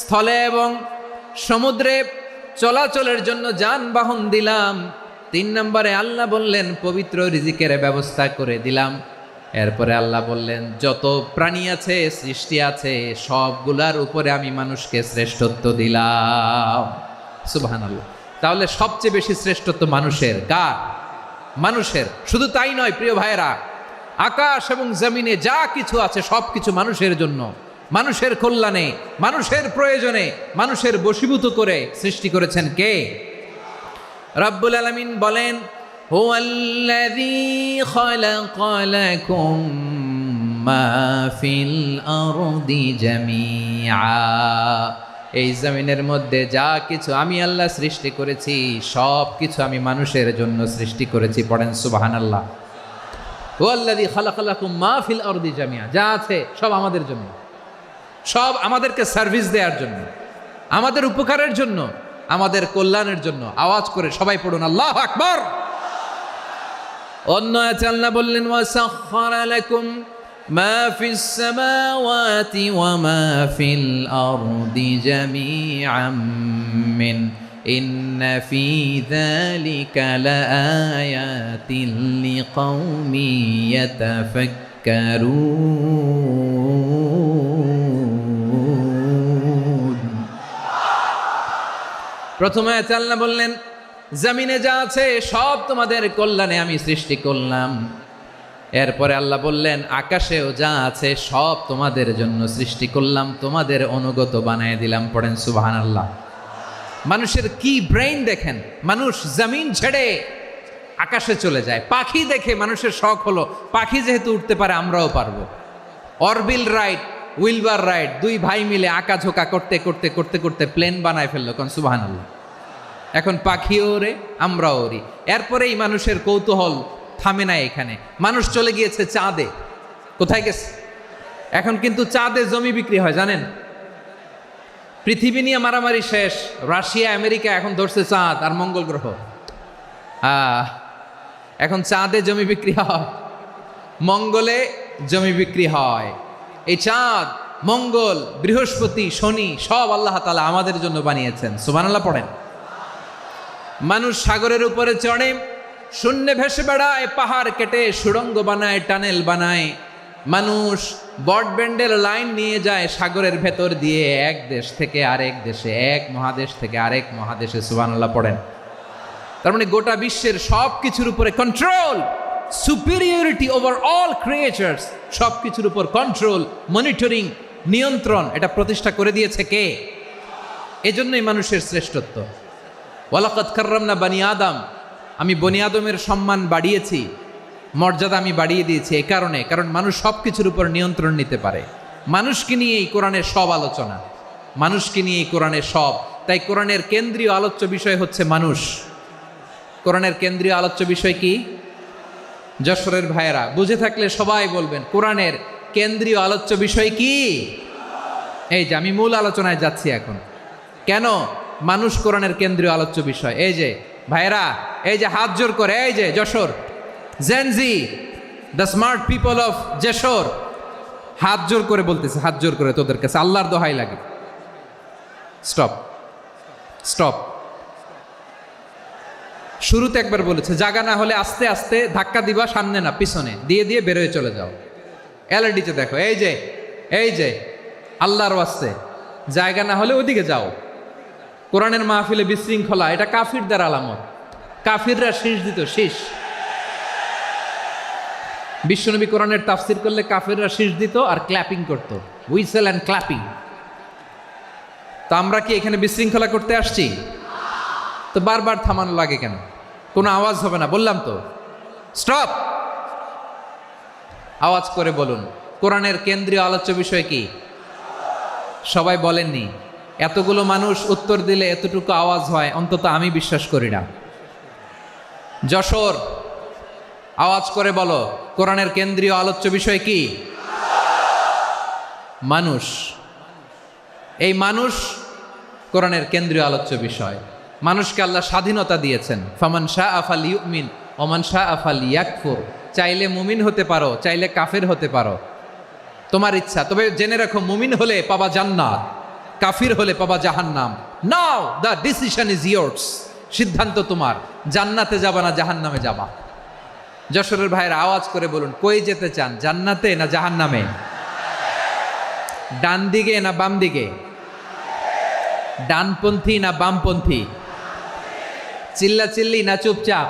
স্থলে এবং সমুদ্রে চলাচলের জন্য যানবাহন দিলাম। 3 নম্বরে আল্লাহ বললেন পবিত্র রিজিকের ব্যবস্থা করে দিলাম। এরপরে আল্লাহ বললেন যত প্রাণী আছে সৃষ্টি আছে সবগুলার উপরে আমি মানুষকে শ্রেষ্ঠত্ব দিলাম। সুবহানাল্লাহ। তাহলে সবচেয়ে বেশি শ্রেষ্ঠত্ব মানুষের। কার? মানুষের। শুধু তাই নয় প্রিয় ভাইয়েরা, আকাশ এবং জমিনে যা কিছু আছে সব কিছু মানুষের জন্য, মানুষের কল্যাণে, মানুষের প্রয়োজনে, মানুষের বশীভূত করে সৃষ্টি করেছেন কে? রব্বুল আলামিন বলেন হুয়াল্লাযী খালাকা লাকুম মা ফিল আরদি জামিআ। এই জমিনের মধ্যে যা কিছু আমি আল্লাহ সৃষ্টি করেছি সব কিছু আমি মানুষের জন্য সৃষ্টি করেছি। পড়েন সুবহানাল্লাহ। হুয়াল্লাযী খালাকা লাকুম মা ফিল আরদি জামিআ। যা আছে সব আমাদের জন্য, সব আমাদেরকে সার্ভিস দেওয়ার জন্য, আমাদের উপকারের জন্য, আমাদের কল্যাণের জন্য। আওয়াজ করে সবাই পড়ুন আল্লাহু আকবার। অন্য আয়াতে আল্লাহ বললেন ওয়াসাখখারা লাকুম মা ফিস সামাওয়াতি ওয়া মা ফিল আরদি জামিআম মিন ইন্না ফি যালিকা লাআয়াতিন লিকাউমিন ইয়াতাফাক্কারুন। প্রথমে আয়াতে আল্লাহ বললেন জমিনে যা আছে সব তোমাদের কল্যাণে আমি সৃষ্টি করলাম। এরপরে আল্লাহ বললেন আকাশেও যা আছে সব তোমাদের জন্য সৃষ্টি করলাম, তোমাদের অনুগত বানায় দিলাম। পড়েন সুবহানাল্লাহ। মানুষের কি ব্রেইন দেখেন, মানুষ জমিন ছেড়ে আকাশে চলে যায়। পাখি দেখে মানুষের শখ হলো পাখি যেহেতু উঠতে পারে আমরাও পারবো। অরবিল রাইট, উইলবার রাইট, 2 ভাই মিলে আঁকাঝোঁকা করতে করতে করতে করতে প্লেন বানায় ফেললো। কোন সুবহানাল্লাহ। এখন পাখিও ওরে, আমরাও ওরি। এরপরেই মানুষের কৌতূহল থামে না এখানে। মানুষ চলে গিয়েছে চাঁদে। কোথায় গেছে? এখন কিন্তু চাঁদে জমি বিক্রি হয় জানেন। পৃথিবী নিয়ে মারামারি শেষ। রাশিয়া আমেরিকা এখন ধরছে চাঁদ আর মঙ্গল গ্রহ। এখন চাঁদে জমি বিক্রি হয়, মঙ্গলে জমি বিক্রি হয়। এই চাঁদ, মঙ্গল, বৃহস্পতি, শনি সব আল্লাহ তাআলা আমাদের জন্য বানিয়েছেন। সুবহানাল্লাহ পড়েন। মানুষ সাগরের উপরে চড়ে, শূন্যে ভেসে বেড়ায়, পাহাড় কেটে সুড়ঙ্গ বানায়, টানেল বানায়। মানুষ ব্রডব্যান্ডের লাইন নিয়ে যায় সাগরের ভেতর দিয়ে, এক দেশ থেকে আরেক দেশে, এক মহাদেশ থেকে আরেক মহাদেশে। সুবহানাল্লাহ পড়েন। তার মানে গোটা বিশ্বের সব কিছুর উপরে control, superiority over all creatures, সব কিছুর উপর কন্ট্রোল, মনিটরিং, নিয়ন্ত্রণ, এটা প্রতিষ্ঠা করে দিয়েছে কে? এজন্যই মানুষের শ্রেষ্ঠত্ব। ওয়ালাকাদ কাররামনা বানি আদম। আমি বনি আদমের সম্মান বাড়িয়েছি, মর্যাদা আমি বাড়িয়ে দিয়েছি এই কারণে, কারণ মানুষ সব কিছুর উপর নিয়ন্ত্রণ নিতে পারে। মানুষকে নিয়ে এই কোরআনের সব আলোচনা, মানুষকে নিয়ে এই কোরআনের সব। তাই কোরআনের কেন্দ্রীয় আলোচ্য বিষয় হচ্ছে মানুষ। কোরআনের কেন্দ্রীয় আলোচ্য বিষয় কি? যশোরের ভাইয়েরা বুঝে থাকলে সবাই বলবেন কোরআনের কেন্দ্রীয় আলোচ্য বিষয় কি? এই যে আমি মূল আলোচনায় যাচ্ছি এখন। কেন মানুষ কোরআনের কেন্দ্রীয় আলোচ্য বিষয়? এই যে ভাইয়েরা, এই যে হাত জোর করে, এই যে Jessore Gen Z, the smart people of Jessore, হাত জোর করে বলতেছে, হাত জোর করে তোদের কাছে আল্লাহর দোহাই লাগে, স্টপ স্টপ। শুরুতে একবার বলেছে জায়গা না হলে আস্তে আস্তে ধাক্কা দিবা, সামনে না পিছনে দিয়ে দিয়ে বেরোয় চলে যাও। এলইডিতে দেখো, এই যে এই যে আল্লাহর ওয়াস্তে জায়গা না হলে ওদিকে যাও। কোরআনের মাহফিলে বিশৃঙ্খলা, এটা কাফিরদের আলামত। কাফিররা শীষ দিত, শীষ। বিশ্বনবী কোরআনের তাফসির করলে কাফিররা শীষ দিত আর ক্ল্যাপিং করত, হুইসেল অ্যান্ড ক্ল্যাপিং। তো আমরা কি এখানে বিশৃঙ্খলা করতে আসছি? তো বারবার থামানো লাগে কেন? কোনো আওয়াজ হবে না, বললাম তো স্টপ। আওয়াজ করে বলুন কোরআনের কেন্দ্রীয় আলোচ্য বিষয় কি? সবাই বলেননি। এতগুলো মানুষ উত্তর দিলে এতটুকু আওয়াজ হয়, অন্তত আমি বিশ্বাস করি না। যশোর, আওয়াজ করে বলো, কোরআনের কেন্দ্রীয় আলোচ্য বিষয় কি? মানুষ। এই মানুষ কোরআনের কেন্দ্রীয় আলোচ্য বিষয়। মানুষকে আল্লাহ স্বাধীনতা দিয়েছেন। ফামান শাআ ফালইউমিন ওয়া মান শাআ ফালইয়াকফুর। চাইলে মুমিন হতে পারো, চাইলে কাফের হতে পারো, তোমার ইচ্ছা। তবে জেনে রাখো, মুমিন হলে পাবা জান্নাত, কাফির হলে পাবা জাহান্নাম। নাও দ্য ডিসিশন ইজ ইয়ার্স। সিদ্ধান্ত তোমার, জান্নাতে যাবা না জাহান্নামে যাবা। যশোরের ভাইয়ের আওয়াজ করে বলুন, কই যেতে চান, জান্নাতে না জাহান্নামে? ডান দিকে না বাম দিকে? ডানপন্থী না বামপন্থী? চিল্লা চিল্লি না চুপচাপ?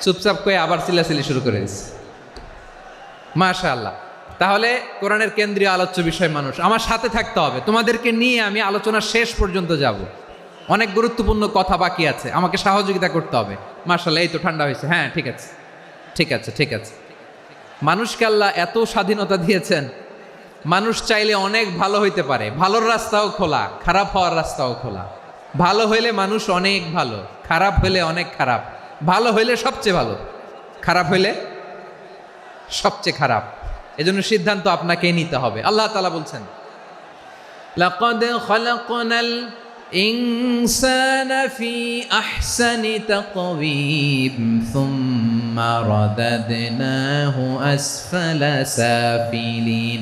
চুপচাপ কয়ে আবার চিল্লাচিল্লি শুরু করে দিচ্ছে। মাশাআল্লাহ। তাহলে কোরআনের কেন্দ্রীয় আলোচ্য বিষয় মানুষ। আমার সাথে থাকতে হবে, তোমাদেরকে নিয়ে আমি আলোচনা শেষ পর্যন্ত যাব। অনেক গুরুত্বপূর্ণ কথা বাকি আছে, আমাকে সহযোগিতা করতে হবে। মাশাআল্লাহ, এই তো ঠান্ডা হয়েছে। হ্যাঁ, ঠিক আছে ঠিক আছে ঠিক আছে। মানুষকে আল্লাহ এত স্বাধীনতা দিয়েছেন, মানুষ চাইলে অনেক ভালো হইতে পারে। ভালোর রাস্তাও খোলা, খারাপ হওয়ার রাস্তাও খোলা। ভালো হইলে মানুষ অনেক ভালো, খারাপ হইলে অনেক খারাপ। ভালো হইলে সবচেয়ে ভালো, খারাপ হইলে সবচেয়ে খারাপ। এজন্য সিদ্ধান্ত আপনাকে নিতে হবে। আল্লাহ তাআলা বলছেন, লাকাদ খালাকনাল ইনসানা ফি আহসানি তাকওয়িম সুম্মা রাদাদনাহু আসফালা সাফিলিন।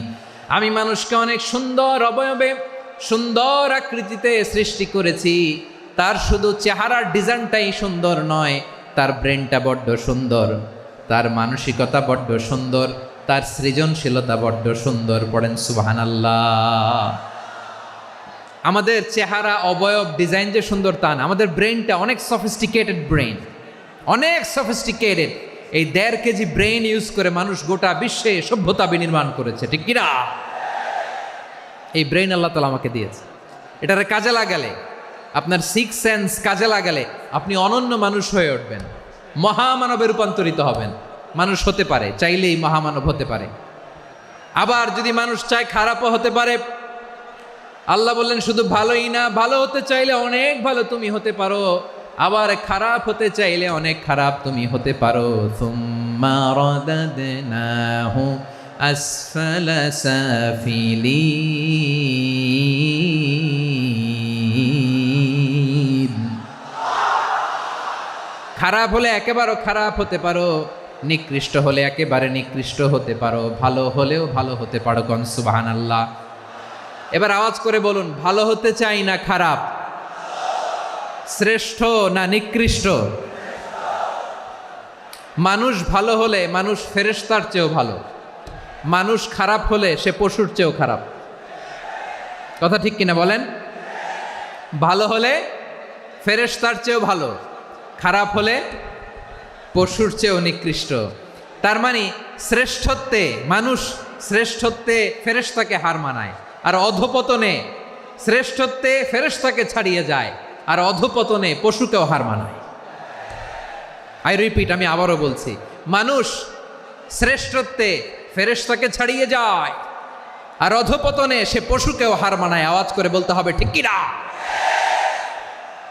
আমি মানুষকে অনেক সুন্দর অবয়বে, সুন্দর আকৃতিতে সৃষ্টি করেছি। তার শুধু চেহারার ডিজাইনটাই সুন্দর নয়, তার ব্রেনটা বড্ড সুন্দর, তার মানসিকতা বড্ড সুন্দর, তার সৃজনশীলতা বড্ড সুন্দর। পড়েন সুবহানাল্লাহ। আমাদের চেহারা, অবয়ব, ডিজাইন যে সুন্দর তা না, আমাদের ব্রেনটা অনেক সফিস্টিকেটেড ব্রেন, অনেক সফিস্টিকেটেড। এই 1.5 কেজি ব্রেন ইউজ করে মানুষ গোটা বিশ্বে সভ্যতা বিনির্মাণ করেছে, ঠিক কিনা? এই ব্রেন আল্লাহ তাআলা আমাকে দিয়েছে। এটারে কাজে লাগালে, আপনার 6 সেন্স কাজে লাগালে আপনি অনন্য মানুষ হয়ে উঠবেন, মহামানবে রূপান্তরিত হবেন। মানুষ হতে পারে, চাইলেই মহামানব হতে পারে। আবার যদি মানুষ চায় খারাপও হতে পারে। আল্লাহ বললেন শুধু ভালোই না, ভালো হতে চাইলে অনেক ভালো তুমি হতে পারো, আবার খারাপ হতে চাইলে অনেক খারাপ তুমি হতে পারো। সুম্মা রাদাদনাহু আসফালা সাফিলিন। খারাপ হলে একেবারে খারাপ হতে পারো, নিকৃষ্ট হলে একেবারে নিকৃষ্ট হতে পারো, ভালো হলেও ভালো হতে পারো। কোন সুবহানাল্লাহ। এবার আওয়াজ করে বলুন, ভালো হতে চাই না খারাপ? শ্রেষ্ঠ না নিকৃষ্ট? মানুষ ভালো হলে মানুষ ফেরেশতার চেয়েও ভালো, মানুষ খারাপ হলে সে পশুর চেয়েও খারাপ। কথা ঠিক কিনা বলেন? ভালো হলে ফেরেশতার চেয়েও ভালো, খারাপ হলে পশুর চেয়েও নিকৃষ্ট। তার মানে শ্রেষ্ঠত্বে মানুষ, শ্রেষ্ঠত্বে ফেরেশতাকে হার মানায়, আর অধপতনে শ্রেষ্ঠত্বে ফেরেশতাকে ছাড়িয়ে যায়, আর অধপতনে পশুকেও হার মানায়। আই রিপিট, আমি আবারও বলছি, মানুষ শ্রেষ্ঠত্বে ফেরেশতাকে ছাড়িয়ে যায়, আর অধপতনে সে পশুকেও হার মানায়। আওয়াজ করে বলতে হবে, ঠিক কিনা?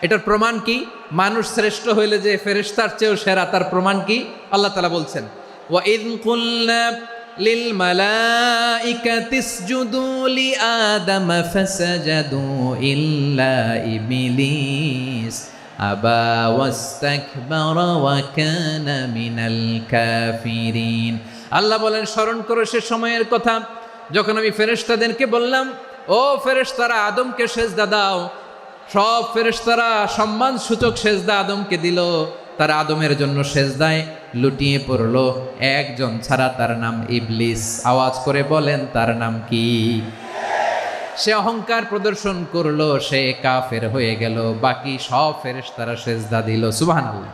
এটার প্রমাণ কি? মানুষ শ্রেষ্ঠ হইলে যে ফেরেশতার চেয়েও সেরা, তার প্রমাণ কি? আল্লাহ তাআলা বলছেন, ওয়া ইয কুলনা লিল মালাইকাতি ইসজুদু লি আদম ফাসাজাদু ইল্লা ইবলিস আবা ওয়াস্তাকবারা ওয়া কানা মিনাল কাফিরিন। আল্লাহ বলেন, স্মরণ করো সে সময়ের কথা যখন আমি ফেরেশতাদেরকে বললাম, ও ফেরেশতারা আদমকে সেজদা দাও। সব ফেরেশতারা সম্মান সূচক সেজদা আদমকে দিল। তারা আদমের জন্য সেজদায় লুটিয়ে পড়লো, একজন ছাড়া, তার নাম ইবলিস। আওয়াজ করে বলেন, তার নাম কি? সে অহংকার প্রদর্শন করলো, সে কাফের হয়ে গেল। বাকি সব ফেরেশতারা সেজদা দিল। সুবহানাল্লাহ।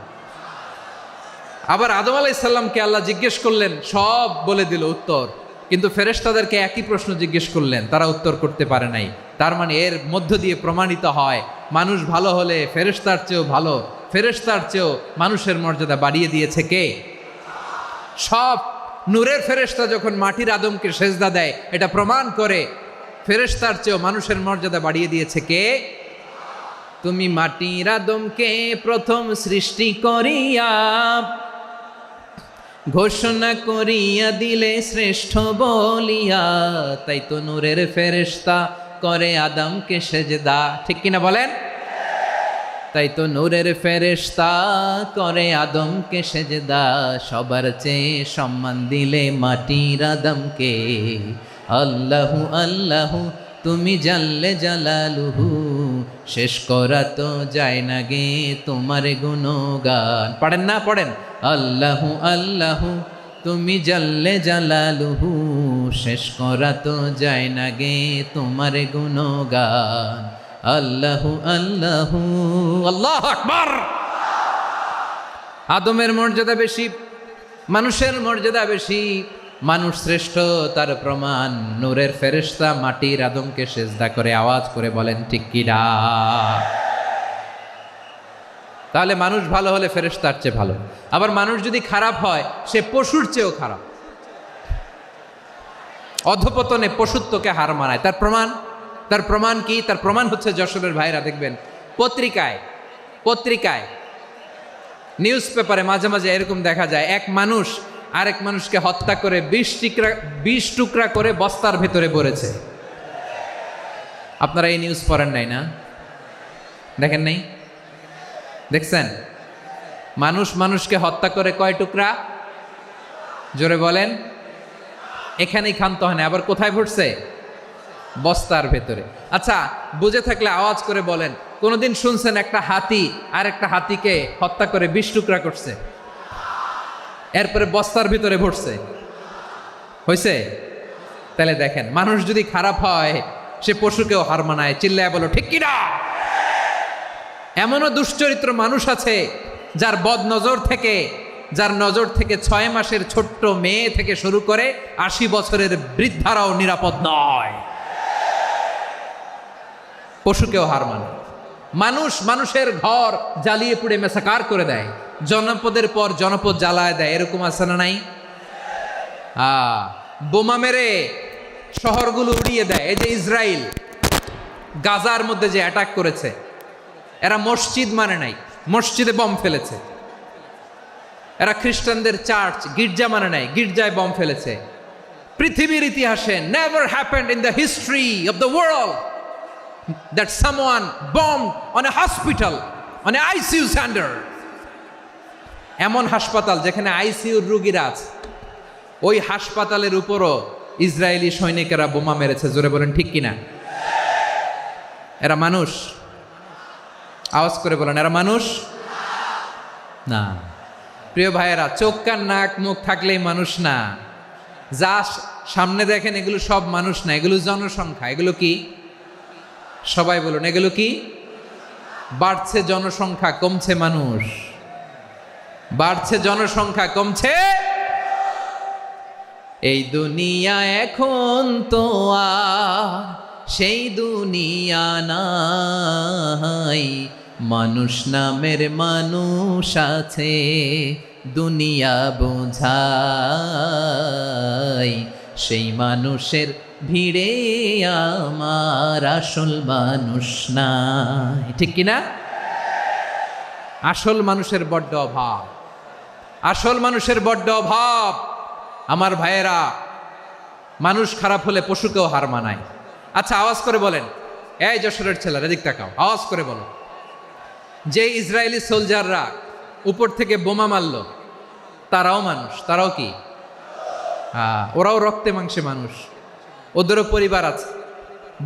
আবার আদম আলাইহিস সালামকে আল্লাহ জিজ্ঞেস করলেন, সব বলে দিল উত্তর, কিন্তু ফেরেশতাদেরকে একই প্রশ্ন জিজ্ঞেস করলেন, তারা উত্তর করতে পারে নাই। তার মানে এর মধ্য দিয়ে প্রমাণিত হয়, মানুষ ভালো হলে ফেরেশতার চেয়েও ভালো, ফেরেশতার চেয়েও মানুষের মর্যাদা বাড়িয়ে দিয়েছে কে? সব নূরের ফেরেশতা যখন মাটির আদমকে সেজদা দেয়, এটা প্রমাণ করে ফেরেশতার চেয়েও মানুষের মর্যাদা বাড়িয়ে দিয়েছে কে? তুমি মাটির আদমকে প্রথম সৃষ্টি করিয়া ঘোষণা করিয়া দিলে শ্রেষ্ঠ বলিয়া, তাই তো নূরের ফেরেশতা করে আদমকে সেজদা। ঠিক কিনা বলেন? তাই তো নূরের ফেরেশতা করে আদমকে সেজদা, সবার চেয়ে সম্মান দিলে মাটির আদমকে। আল্লাহু আল্লাহু তুমি জাল্লে জালালুহু, শেষ করা তো যায় না গে তোমার গুণগান। পড়েন না, পড়েন। আল্লাহু আল্লাহু তুমি জাল্লে জালালুহু, শেষ করা তো যায় না গে তোমার গুণগান। আল্লাহু আল্লাহু আল্লাহু আকবার। আদমের মর্যাদা বেশি, মানুষের মর্যাদা বেশি, মানুষ শ্রেষ্ঠ তার প্রমাণ নূরের ফেরেশতা মাটির আদমকে সেজদা করে আওয়াজ করে বলেন ঠিক কিনা? তাহলে মানুষ ভালো হলে ফেরেশতার চেয়ে ভালো। আবার মানুষ যদি খারাপ হয় সে পশুর চেয়েও খারাপ, অধপতনে পশুত্বকে হার মানায়। তার প্রমাণ কি? তার প্রমাণ হচ্ছে যশোরের ভাইরা দেখবেন পত্রিকায় নিউজ পেপারে মাঝে মাঝে এরকম দেখা যায়, এক মানুষ আরেক মানুষকে হত্যা করে 20 টুকরা করে বস্তার ভেতরে ভরেছে। আপনারা এই নিউজ পড়েন নাই না? দেখেন নাই? দেখছেন? মানুষ মানুষকে হত্যা করে কয় টুকরা? জোরে বলেন। এখানেই ক্ষান্ত হয় না, আবার কোথায় ভরছে? বস্তার ভেতরে। আচ্ছা, বুঝে থাকলে আওয়াজ করে বলেন, কোনোদিন শুনছেন একটা হাতি আর একটা হাতিকে হত্যা করে 20 টুকরা করছে, এরপরে বস্তার ভিতরে ভরছে? হয়েছে? তাহলে দেখেন, মানুষ যদি খারাপ হয় সে পশুকেও হার মানায়। চিল্লায় বলো ঠিক কিনা? এমনও দুশ্চরিত্র মানুষ আছে যার নজর থেকে 6 মাসের ছোট্ট মেয়ে থেকে শুরু করে 80 বছরের বৃদ্ধারাও নিরাপদ নয়। পশুকেও হার মানে। মানুষের ঘর জ্বালিয়ে পুড়ে মেসাকার করে দেয়, জনপদের পর জনপদ জ্বালায় দেয়। এরকম আছে না নাই? বোমা মেরে শহরগুলো উড়িয়ে দেয়। এই যে ইসরায়েল গাজার মধ্যে যে অ্যাটাক করেছে, এরা মসজিদ মানে নাই, মসজিদে বম ফেলেছে। এরা খ্রিস্টানদের চার্চ গির্জা মানে নাই, গির্জায় বম ফেলেছে। পৃথিবীর ইতিহাসে never happened in the history of the world that someone bombed on a hospital, on a ICU center. এমন হাসপাতাল যেখানে আইসিইউর রোগীরা আছে, ওই হাসপাতালের উপরও ইসরায়েলি সৈনিকেরা বোমা মেরেছে। জোরে বলেন ঠিক কিনা? এরা মানুষ? আওয়াজ করে বলেন, এরা মানুষ না। প্রিয় ভাইয়েরা, চোখ কান নাক মুখ থাকলেই মানুষ না। যা সামনে দেখেন এগুলো সব মানুষ না, এগুলো জনসংখ্যা। এগুলো কি? সবাই বলুন, এগুলো কি? বাড়ছে জনসংখ্যা, কমছে মানুষ। বাড়ছে জনসংখ্যা, কমছে। এই দুনিয়া এখন তো আর সেই দুনিয়া নাই, মানুষ নামের মানুষ আছে দুনিয়া বোঝাই, সেই মানুষের ভিড়ে আমার আসল মানুষ নাই। ঠিক কিনা? আসল মানুষের বড্ড অভাব, আসল মানুষের বড্ড অভাব। আমার ভাইয়েরা, মানুষ খারাপ হলে পশুকেও হার মানায়। আচ্ছা, আওয়াজ করে বলেন, এই যশোরের ছেলেরা এদিক তাকাও, আওয়াজ করে বলো, যে ইসরায়েলি সোলজাররা উপর থেকে বোমা মারল তারাও মানুষ? তারাও কি? ওরাও রক্তে মাংসে মানুষ, ওদেরও পরিবার আছে।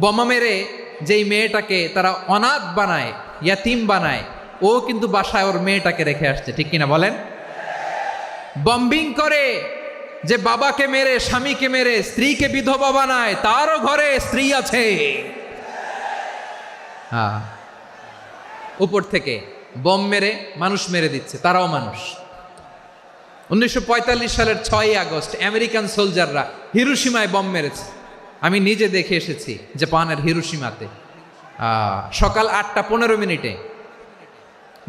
বোমা মেরে যেই মেয়েটাকে তারা অনাথ বানায়, ইয়াতিম বানায়, ও কিন্তু বাসায় ওর মেয়েটাকে রেখে আসছে। ঠিক কিনা বলেন? বম্বিং করে যে বাবাকে মেরে, স্বামীকে মেরে স্ত্রীকে বিধবা বানায়, তারও ঘরে স্ত্রী আছে। উপর থেকে বম মেরে মানুষ মেরে দিচ্ছে, তারাও মানুষ। 1945 সালের 6 আগস্ট আমেরিকান সোলজাররা হিরোশিমায় বম মেরেছে। আমি নিজে দেখে এসেছি জাপানের হিরোশিমাতে। সকাল 8:15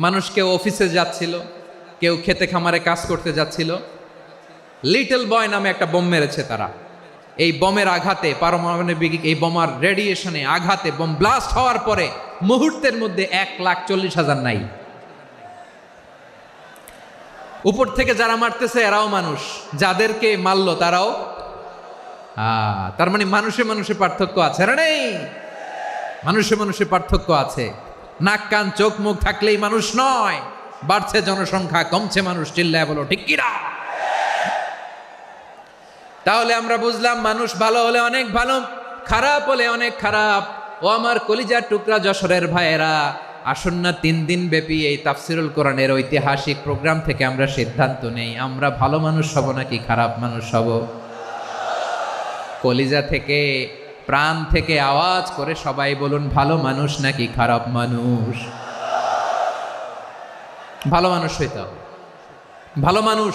মানুষ কেউ অফিসে যাচ্ছিল, কেউ খেতে খামারে কাজ করতে যাচ্ছিল। লিটল বয় নামে একটা বোম মেরেছে তারা। এই বোমের আঘাতে, পারমাণবিক এই বোমার রেডিয়েশনে আঘাতে, বোম ব্লাস্ট হওয়ার পরে মুহূর্তের মধ্যে 1,40,000 নাই। উপর থেকে যারা মারতেছে এরাও মানুষ, যাদেরকে মারলো তারাও। তার মানে মানুষে মানুষে পার্থক্য আছে না? নেই, মানুষে মানুষে পার্থক্য আছে। নাক কান চোখ মুখ থাকলেই মানুষ নয়। বাড়ছে জনসংখ্যা, কমছে মানুষ, চিল্লায় বলো ঠিক কিনা? তাহলে আমরা বুঝলাম মানুষ ভালো হলে অনেক ভালো, খারাপ হলে অনেক খারাপ। ও আমার কলিজার টুকরা যশোরের ভাইয়েরা, আসুন না 3 দিন ব্যাপী এই তাফসিরুল কোরআনের ঐতিহাসিক প্রোগ্রাম থেকে আমরা সিদ্ধান্ত নেই, আমরা ভালো মানুষ হব নাকি খারাপ মানুষ হব। কলিজা থেকে, প্রাণ থেকে আওয়াজ করে সবাই বলুন, ভালো মানুষ নাকি খারাপ মানুষ? ভালো মানুষ হইতে হবে। ভালো মানুষ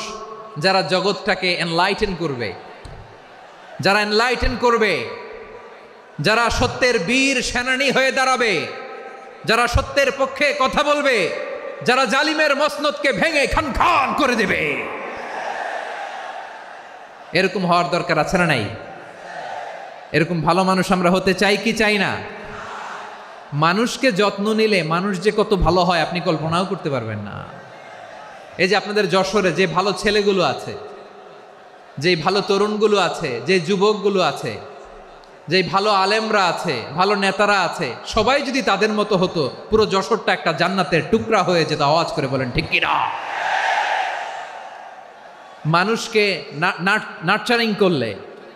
যারা জগৎটাকে এনলাইটেন করবে, যারা এনলাইটেন করবে, যারা সত্যের বীর সেনানী হয়ে দাঁড়াবে, যারা সত্যের পক্ষে কথা বলবে, যারা জালিমের মসনদকে ভেঙে খান খান করে দেবে, এরকম হওয়ার দরকার আছে না নাই? এরকম ভালো মানুষ আমরা হতে চাই কি চাই না? মানুষকে যত্ন নিলে মানুষ যে কত ভালো হয় আপনি কল্পনাও করতে পারবেন না। এই যে আপনাদের যশোরে যে ভালো ছেলেগুলো আছে, যে ভালো তরুণগুলো আছে, যে যুবকগুলো আছে, যে ভালো আলেমরা আছে, ভালো নেতারা আছে, সবাই যদি তাদের মতো হতো, পুরো যশোরটা একটা জান্নাতের টুকরা হয়ে যেত। আওয়াজ করে বলেন ঠিক কিনা? মানুষকে নার্চারিং করলে,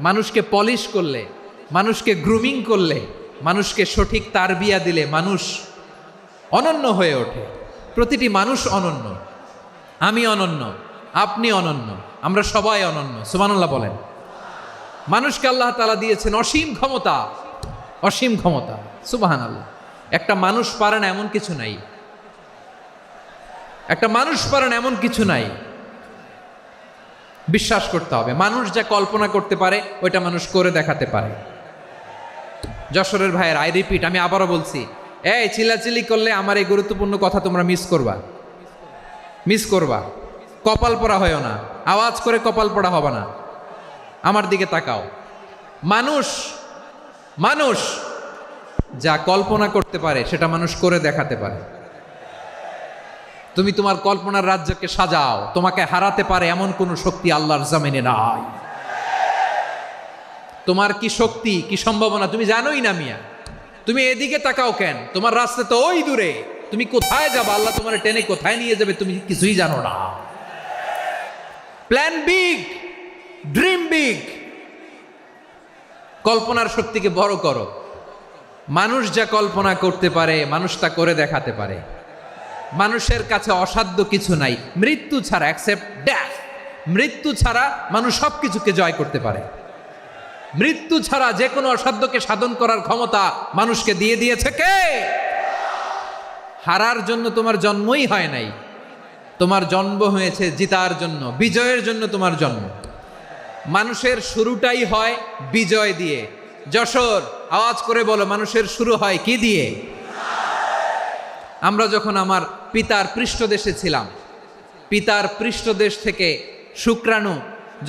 মানুষকে পলিশ করলে, মানুষকে গ্রুমিং করলে, মানুষকে সঠিক তারবিয়া দিলে মানুষ অনন্য হয়ে ওঠে। প্রতিটি মানুষ অনন্য। আমি অনন্য, আপনি অনন্য, আমরা সবাই অনন্য। সুবহানাল্লাহ বলেন। মানুষকে আল্লাহ তাআলা দিয়েছেন অসীম ক্ষমতা, অসীম ক্ষমতা। সুবহানাল্লাহ। একটা মানুষ পারে না এমন কিছু নাই, একটা মানুষ পারে না এমন কিছু নাই। বিশ্বাস করতে হবে, মানুষ যা কল্পনা করতে পারে ওইটা মানুষ করে দেখাতে পারে। যশোরের ভাইয়ের, আই রিপিট, আমি আবারও বলছি, এই চিল্লাচিল্লি করলে আমার এই গুরুত্বপূর্ণ কথা তোমরা মিস করবা, মিস করবা। কপাল পড়া হয়েও না, আওয়াজ করে কপাল পড়া হবে না। আমার দিকে তাকাও। মানুষ, মানুষ যা কল্পনা করতে পারে সেটা মানুষ করে দেখাতে পারে। তুমি তোমার কল্পনার রাজ্যকে সাজাও, তোমাকে হারাতে পারে এমন কোন শক্তি আল্লাহর জমিনে নাই। তোমার কি শক্তি, কি সম্ভাবনা তুমি জানোই না মিয়া। তুমি এদিকে তাকাও কেন? তোমার রাস্তা তো ওই দূরে। তুমি কোথায় যাবে, আল্লাহ তোমার টেনে কোথায় নিয়ে যাবে তুমি কিছুই জানো না। প্ল্যান বিগ, ড্রিম বিগ, কল্পনার শক্তিকে বড় করো। মানুষ যা কল্পনা করতে পারে মানুষ তা করে দেখাতে পারে। মানুষের কাছে অসাধ্য কিছু নাই, মৃত্যু ছাড়া, অ্যাকসেপ্ট ডেথ, মৃত্যু ছাড়া মানুষ সব কিছুকে জয় করতে পারে। মৃত্যু ছাড়া যে কোনো অসাধ্যকে সাধন করার ক্ষমতা মানুষকে দিয়ে দিয়েছে কে? হারার জন্য তোমার জন্মই হয় নাই, তোমার জন্ম হয়েছে জিতার জন্য, বিজয়ের জন্য তোমার জন্ম। মানুষের শুরুটাই হয় বিজয় দিয়ে। যশোর, আওয়াজ করে বলো, মানুষের শুরু হয় কি দিয়ে? আমরা যখন আমার পিতার পৃষ্ঠদেশে ছিলাম, পিতার পৃষ্ঠদেশ থেকে শুক্রাণু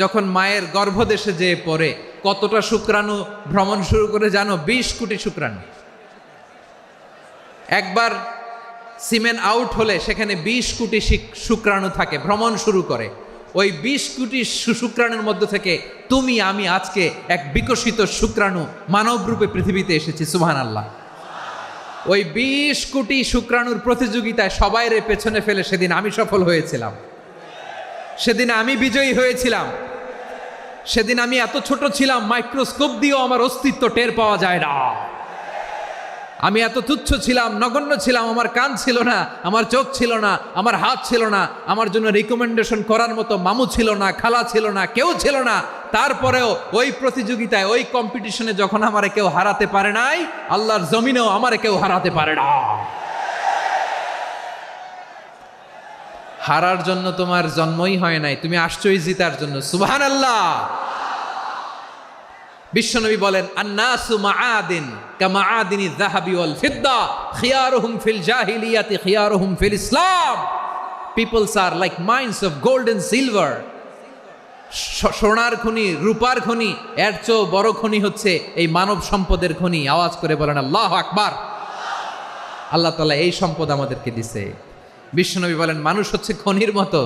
যখন মায়ের গর্ভদেশে যেয়ে পড়ে, কতটা শুক্রাণু ভ্রমণ শুরু করে জানো? 20 কোটি শুক্রাণু। একবার সিমেন আউট হলে সেখানে 20 কোটি শুক্রাণু থাকে, ভ্রমণ শুরু করে। ওই 20 কোটি শুক্রাণুর মধ্য থেকে তুমি আমি আজকে এক বিকশিত শুক্রাণু মানব রূপে পৃথিবীতে এসেছি। সুবহানাল্লাহ। ওই 20 কোটি শুক্রাণুর প্রতিযোগিতায় সবাইরে পেছনে ফেলে সেদিন আমি সফল হয়েছিলাম, সেদিন আমি বিজয়ী হয়েছিলাম। সেদিন আমি এত ছোট ছিলাম, মাইক্রোস্কোপ দিয়েও আমার অস্তিত্ব টের পাওয়া যায় না। আমি এত তুচ্ছ ছিলাম, নগণ্য ছিলাম। আমার কান ছিল না, আমার চোখ ছিল না, আমার হাত ছিল না, আমার জন্য রিকমেন্ডেশন করার মতো মামু ছিল না, খালা ছিল না, কেউ ছিল না। তারপরেও ওই প্রতিযোগিতায়, ওই কম্পিটিশনে যখন আমারে কেউ হারাতে পারে নাই, আল্লাহর জমিনেও আমারে কেউ হারাতে পারে না। হারার জন্য তোমার জন্মই হয় নাই, তুমি আসছই জিতার জন্য। সুবহানাল্লাহ। বিশ্বনবী বলেন, আন্নাসু মাআদিন কামাআদিনি যাহাবি ওয়াল ফিদ্দা খিয়ারুহুম ফিল জাহিলিয়াতি খিয়ারুহুম ফিল ইসলাম। Peoples are like mines of gold and silver. সোনার খনি, রূপার খনি, এর চেয়েও বড় খনি হচ্ছে এই মানব সম্পদের খনি। আওয়াজ করে বলেন আল্লাহু আকবার। আল্লাহ তাআলা এই সম্পদ আমাদেরকে দিছে। বিশ্বনবী বলেন মানুষ হচ্ছে খনির মতো।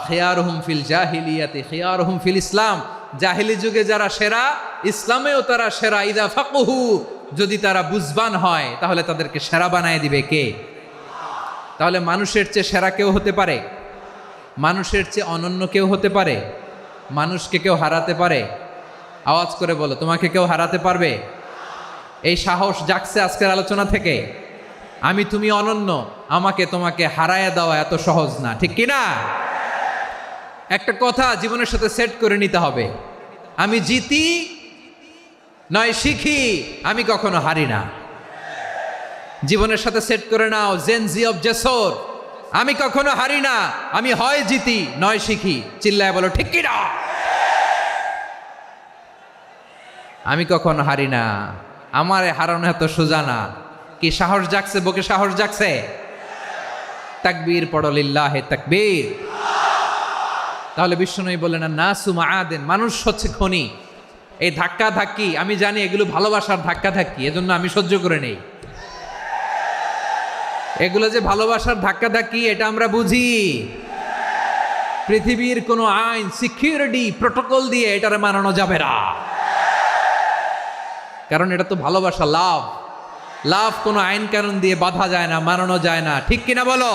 খিয়ারুহুম ফিল জাহিলিয়াতি খিয়ারুহুম ফিল ইসলাম। জাহিলি যুগে যারা সেরা, ইসলামেও তারা সেরা। ইদা ফাকুহু, যদি তারা বুঝবান হয় তাহলে তাদেরকে সেরা বানায় দিবে কে? তাহলে মানুষের চেয়ে সেরা কেউ হতে পারে? মানুষের চেয়ে অনন্য কেউ হতে পারে? মানুষকে কেউ হারাতে পারে? আওয়াজ করে বলো, তোমাকে কেউ হারাতে পারবে? এই সাহস জাগছে আজকের আলোচনা থেকে। আমি তুমি অনন্য, আমাকে তোমাকে হারায় দেওয়া এত সহজ না, ঠিক কি না? একটা কথা জীবনের সাথে সেট করে নিতে হবে, আমি জিতি নয় শিখি, আমি কখনো হারি না। জীবনের সাথে সেট করে নাও, জেনজি অফ জেসর, আমি কখনো হারি না, আমি হয় জিতি নয় শিখি। চিল্লায় বলো ঠিক কি না? আমি কখনো হারি না, আমার হারানো এত সোজা না। কি সাহস জাগছে? বুকে সাহস জাগছে? তাকবীর পড়ো, লিল্লাহে তাকবীর। তাহলে বিশ্বনবী বললেন নাসু মাআদেন, মানুষ হচ্ছে খনি। এই ধাক্কা ধাক্কি আমি জানি এগুলো ভালোবাসার ধাক্কা ধাক্কি, এজন্য আমি সহ্য করে নেই। এগুলো যে ভালোবাসার ধাক্কা ধাক্কি এটা আমরা বুঝি। পৃথিবীর কোনো আইন, সিকিউরিটি, প্রটোকল দিয়ে এটারে মানানো যাবে না, কারণ এটা তো ভালোবাসা, লাভ। লাভ কোনো আইন কানুন দিয়ে বাধা যায় না, মানানো যায় না, ঠিক কিনা বলো?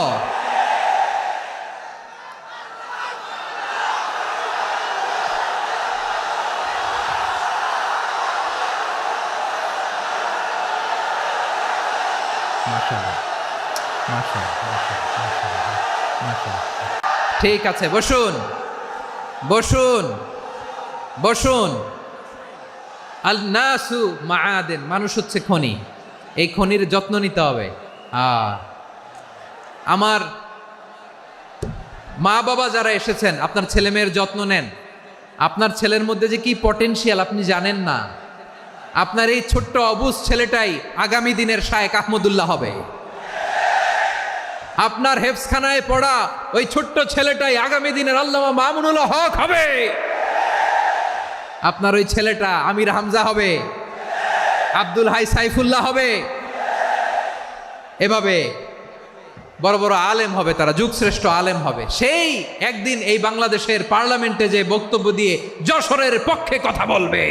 ঠিক আছে, বসুন বসুন বসুন। আল নাসু মাআদেন, মানুষ হচ্ছে খনি। এই খনির যত্ন নিতে হবে। আমার মা বাবা যারা এসেছেন, আপনার ছেলে মেয়ের যত্ন নেন। আপনার ছেলের মধ্যে যে কি পটেনশিয়াল আপনি জানেন না। আপনার এই ছোট্ট অবুজ ছেলেটাই আগামী দিনের শায়েখ আহমদুল্লাহ হবে। আপনার হেফজখানায় পড়া ওই ছোট্ট ছেলেটাই আগামী দিনের আল্লামা মামুনুল হক হবে। আপনার ওই ছেলেটা আমির হামজা হবে, আব্দুল হাই সাইফুল্লাহ হবে। এভাবে বড় বড় আলেম হবে, তারা যুগশ্রেষ্ঠ আলেম হবে। সেই একদিন এই বাংলাদেশের পার্লামেন্টে যে বক্তব্য দিয়ে যশোরের পক্ষে কথা বলবে।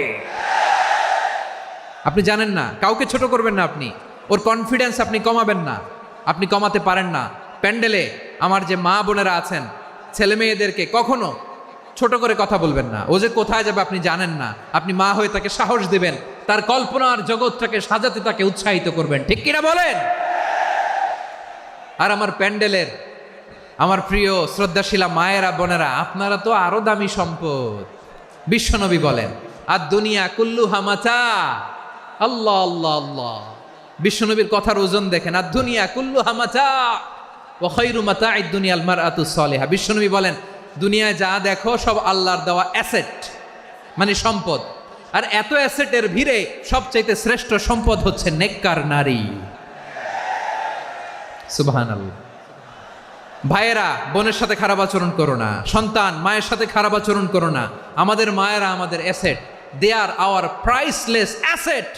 আপনি জানেন না, কাউকে ছোট করবেন না আপনি। ওর কনফিডেন্স আপনি কমাবেন না, আপনি কমাতে পারেন না। প্যান্ডেলে আমার যে মা বোনেরা আছেন, ছেলে মেয়েদেরকে কখনো ছোট করে কথা বলবেন না। ও যে কোথায় যাবে আপনি জানেন না। আপনি মা হয়ে তাকে সাহস দিবেন, তার কল্পনার জগৎটাকে সাজাতে তাকে উৎসাহিত করবেন, ঠিক কিনা বলেন? আর আমার প্যান্ডেলের আমার প্রিয় শ্রদ্ধাশীলা মায়েরা বোনেরা, আপনারা তো আরো দামি সম্পদ। বিশ্বনবী বলেন আর দুনিয়া কুল্লুহা মাতা। আল্লাহ আল্লাহ আল্লাহ, বিশ্বনবীর কথার ওজন দেখেন। আর দুনিয়া কুল্লুহা মাতা ওয়া খায়রু মাতা'আদ দুনিয়াল মারআতুস সালিহা। বিশ্বনবী বলেন দুনিয়ায় যা দেখো সব আল্লাহর দেওয়া অ্যাসেট, মানে সম্পদ। আর এত অ্যাসেটের ভিড়ে সবচাইতে শ্রেষ্ঠ সম্পদ হচ্ছে নেককার নারী। সুবহানাল্লাহ। ভাইয়েরা বোনের সাথে খারাপ আচরণ করো না, সন্তান মায়ের সাথে খারাপ আচরণ করো না। আমাদের মায়েরা আমাদের asset, they are our priceless asset.